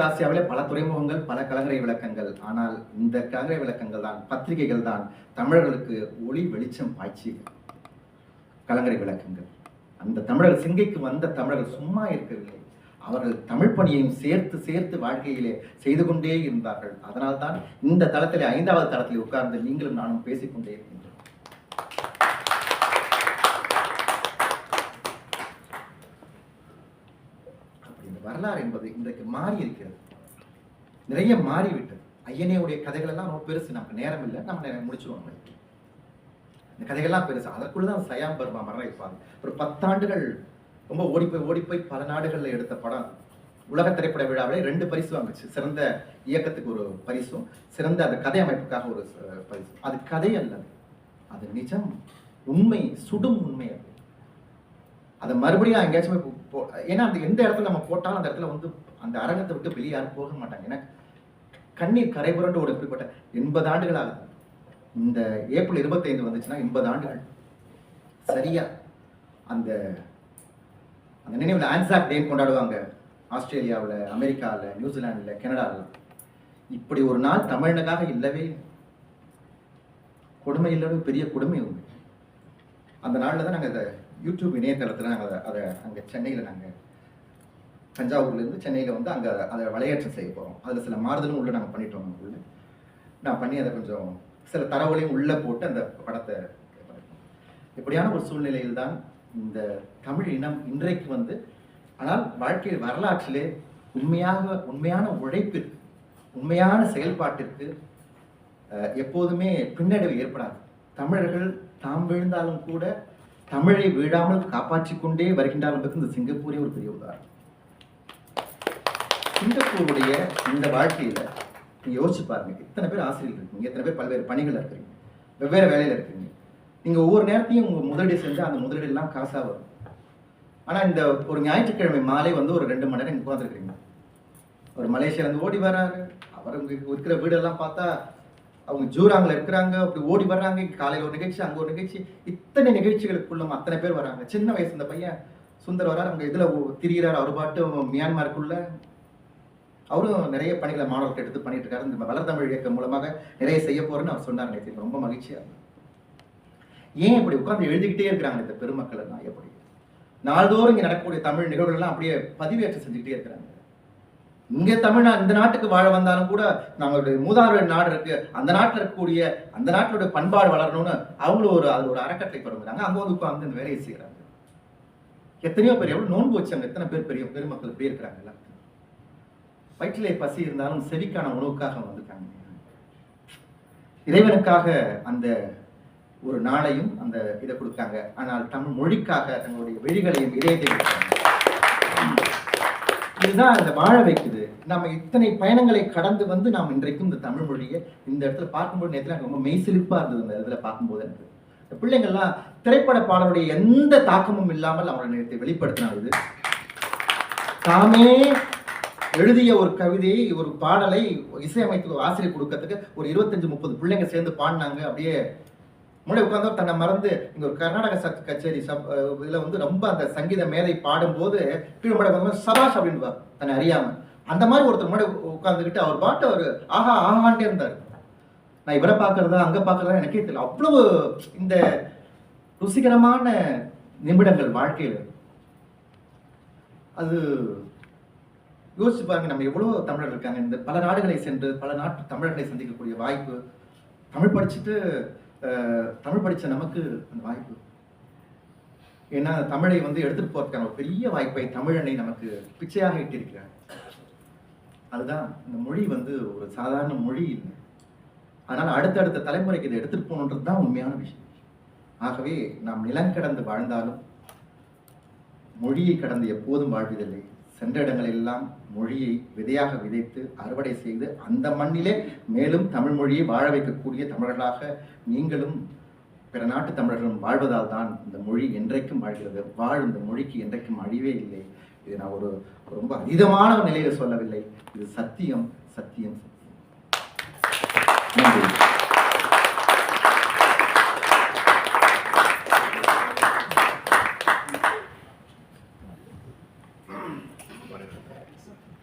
ஆசியாவிலே பல துறைமுகங்கள், பல கலங்கரை விளக்கங்கள். ஆனால் இந்த கலங்கரை விளக்கங்கள் தான், பத்திரிகைகள் தான் தமிழர்களுக்கு ஒளி வெளிச்சம் பாய்ச்சி கலங்கரை விளக்கங்கள். அந்த தமிழர்கள் சிங்கைக்கு வந்த தமிழர்கள் சும்மா இருக்கவில்லை. அவர்கள் தமிழ் பணியையும் சேர்த்து வாழ்க்கையிலே செய்து கொண்டே இருந்தார்கள். அதனால்தான் இந்த தளத்திலே 5வது தளத்திலே உட்கார்ந்து நீங்களும் நானும் பேசிக்கொண்டே இருக்கின்றோம். இந்த வரலாறு என்பது இன்றைக்கு மாறி இருக்கிறது, நிறைய மாறிவிட்டது. ஐயனேவுடைய கதைகள் எல்லாம் ரொம்ப பெருசு, நமக்கு நேரம் இல்லை, நம்ம முடிச்சுருவோம். இந்த கதைகள்லாம் பெருசு. அதற்குள்ளதான் சயாம் பர்மா மரண வைப்பாங்க. ஒரு 10 ஆண்டுகள் ரொம்ப ஓடி போய் பல நாடுகளில் எடுத்த படம் உலக திரைப்பட விழாவிலே 2 பரிசு வாங்குச்சு. சிறந்த இயக்கத்துக்கு ஒரு பரிசும், சிறந்த அந்த கதை அமைப்புக்காக ஒரு பரிசு. அது கதை அல்ல, அது நிஜம், உண்மை, சுடும் உண்மை. அது அதை மறுபடியும் எங்கேயாச்சும் ஏன்னா அந்த எந்த இடத்துல நம்ம போட்டாலும் அந்த இடத்துல வந்து அந்த அரங்கத்தை விட்டு வெளியே யாரும் போக மாட்டாங்க. ஏன்னா கண்ணீர் கரை புரண்டு ஒரு எப்படிப்பட்ட 80 ஆண்டுகள் ஆகுது. இந்த ஏப்ரல் 25 வந்துச்சுன்னா 80 ஆண்டுகள் சரியா. அந்த அந்த நினைவில் ஆன்சாக் டே கொண்டாடுவாங்க ஆஸ்திரேலியாவில், அமெரிக்காவில், நியூசிலாண்டில், கனடாவில். இப்படி ஒரு நாள் தமிழனுக்காக இல்லவே கொடுமை இல்லவே பெரிய கொடுமை உண்டு. அந்த நாளில் தான் நாங்கள் அதை யூடியூப் இணையதளத்தில் நாங்கள் அதை அங்கே சென்னையில் நாங்கள் தஞ்சாவூர்லேருந்து சென்னையில் வந்து அங்கே அதை விளையாட்டு செய்ய போகிறோம். அதில் சில மாறுதலும் உள்ளே நாங்கள் பண்ணிட்டோம். நமக்குள்ள நான் பண்ணி அதை கொஞ்சம் சில தரவுகளையும் உள்ளே போட்டு அந்த படத்தை இப்படியான ஒரு சூழ்நிலையில் தான் இந்த தமிழ் இனம் இன்றைக்கு வந்து, ஆனால் வாழ்க்கை வரலாற்றிலே உண்மையான உழைப்பிற்கு, உண்மையான செயல்பாட்டிற்கு எப்போதுமே பின்னடைவு ஏற்படாது. தமிழர்கள் தாம் விழுந்தாலும் கூட தமிழை வீழாமல் காப்பாற்றிக் கொண்டே வருகின்றார்கள். இந்த சிங்கப்பூரே ஒரு பெரிய உதாரணம். சிங்கப்பூருடைய இந்த வாழ்க்கையில நீங்க யோசிச்சு பாருங்க, இத்தனை பேர் ஆசிரியர்கள் இருக்கீங்க, இத்தனை பேர் பல்வேறு பணிகள் இருக்கிறீங்க, வெவ்வேறு வேலையில இருக்கீங்க. நீங்க ஒவ்வொரு நேரத்தையும் உங்க முதலீடு செஞ்சு அந்த முதலீடு எல்லாம் காசா வரும். ஆனா இந்த ஒரு ஞாயிற்றுக்கிழமை மாலை வந்து ஒரு 2 மணி நேரம் உட்காந்துருக்கீங்க. ஒரு மலேசியால இருந்து ஓடி வர்றாரு, அவர் இருக்கிற வீடெல்லாம் பார்த்தா அவங்க ஜூராங்கில் இருக்கிறாங்க, அப்படி ஓடி வர்றாங்க. காலையில் ஒரு நிகழ்ச்சி, அங்கே ஒரு நிகழ்ச்சி, இத்தனை நிகழ்ச்சிகளுக்குள்ள அத்தனை பேர் வராங்க. சின்ன வயசு இந்த பையன் சுந்தர் வராரு, அங்கே இதில் திரிகிறார். அவர் பாட்டு மியான்மாருக்குள்ள அவரும் நிறைய பணிகளை மாணவர்கள் எடுத்து பண்ணிட்டு இருக்காரு. இந்த வளர்தமிழ் இயக்கம் மூலமாக நிறைய செய்ய போறேன்னு அவர் சொன்னார். நேற்று ரொம்ப மகிழ்ச்சியா. ஏன் இப்படி உட்கார்ந்து எழுதிக்கிட்டே இருக்கிறாங்க இந்த பெருமக்கள் எல்லாம்? எப்படி நாள்தோறும் இங்கே நடக்கக்கூடிய தமிழ் நிகழ்வுகள்லாம் அப்படியே பதிவேற்றம் செஞ்சுக்கிட்டே இருக்கிறாங்க. இங்க தமிழ்நாடு இந்த நாட்டுக்கு வாழ வந்தாலும் கூட நம்மளுடைய மூதாதையர் நாடு இருக்கு, அந்த நாட்டில் இருக்கக்கூடிய அந்த நாட்டினுடைய பண்பாடு வளரணும்னு அவங்களும் அது ஒரு அறக்கட்டளை தொடங்குறாங்க. அங்க வந்து உட்கார்ந்து இந்த வேலையை செய்யறாங்க. எத்தனையோ பேர் எவ்வளவு நோன்பு வச்சாங்க, எத்தனை பேர் பெருமக்கள் இப்படி இருக்கிறாங்க. எல்லாம் வயிற்றிலே பசி இருந்தாலும் செவிக்கான உணவுக்காக வந்திருக்காங்க. இறைவனுக்காக அந்த ஒரு நாளையும் அந்த இதை கொடுத்தாங்க. ஆனால் தமிழ் மொழிக்காக தங்களுடைய விழிகளையும் இதயத்தையும் கொடுத்தாங்க. இதுதான் இந்த வாழ வைக்குது. நம்ம இத்தனை பயணங்களை கடந்து வந்து நாம் இன்றைக்கும் இந்த தமிழ் மொழியை இந்த இடத்துல பார்க்கும்போது நேரத்தில் எனக்கு ரொம்ப மெய்சிலிப்பா இருந்தது. இந்த இடத்துல பார்க்கும்போது எனக்கு இந்த பிள்ளைங்கள்லாம் திரைப்பட பாடலுடைய எந்த தாக்கமும் இல்லாமல் அவருடைய நேரத்தை வெளிப்படுத்தினாங்க. இது தாமே எழுதிய ஒரு கவிதையை, ஒரு பாடலை இசையமைத்து ஆசிரியர் கொடுக்கறதுக்கு ஒரு 25-30 பிள்ளைங்க சேர்ந்து பாடினாங்க. அப்படியே முன்னாடி உட்கார்ந்து தன்னை மறந்து இங்க ஒரு கர்நாடக கச்சேரி இதுல வந்து ரொம்ப அந்த சங்கீத மேதை பாடும்போது கீழே முன்னாடி சபாஷ் அப்படின்னு தன்னை அறியாம அந்த மாதிரி ஒருத்தர் முன்னாடி உட்கார்ந்துக்கிட்டு அவர் பாட்டு அவர் ஆஹா ஆஹான்ட்டே இருந்தார். நான் இவரை பார்க்கறதா அங்க பார்க்கறதா எனக்கே தெரியல. அவ்வளவு இந்த ருசிகரமான நிமிடங்கள் வாழ்க்கையில். அது யோசிச்சு பாருங்க, நம்ம எவ்வளவு தமிழர்கள் இருக்காங்க. இந்த பல நாடுகளை சென்று பல நாட்டு தமிழர்களை சந்திக்கக்கூடிய வாய்ப்பு, தமிழ் படிச்ச நமக்கு அந்த வாய்ப்பு. ஏன்னா தமிழை வந்து எடுத்துட்டு போறதுக்கான ஒரு பெரிய வாய்ப்பை தமிழனை நமக்கு பிச்சையாக இட்டிருக்கிறார். அதுதான் இந்த மொழி வந்து ஒரு சாதாரண மொழி இல்லை. அதனால அடுத்தடுத்த தலைமுறைக்கு இதை எடுத்துட்டு போகணுன்றது தான் உண்மையான விஷயம். ஆகவே நாம் நிலம் கடந்து வாழ்ந்தாலும் மொழியை கடந்து எப்போதும் வாழ்வதில்லை. சென்ற இடங்களெல்லாம் மொழியை விதையாக விதைத்து அறுவடை செய்து அந்த மண்ணிலே மேலும் தமிழ் மொழியை வாழ வைக்கக்கூடிய தமிழர்களாக நீங்களும் பிற நாட்டு தமிழர்களும் வாழ்வதால் தான் இந்த மொழி என்றைக்கும் வாழ்கிறது. இந்த மொழிக்கு என்றைக்கும் அழிவே இல்லை. இது நான் ஒரு ரொம்ப அதீதமான நிலையில சொல்லவில்லை. இது சத்தியம், சத்தியம்.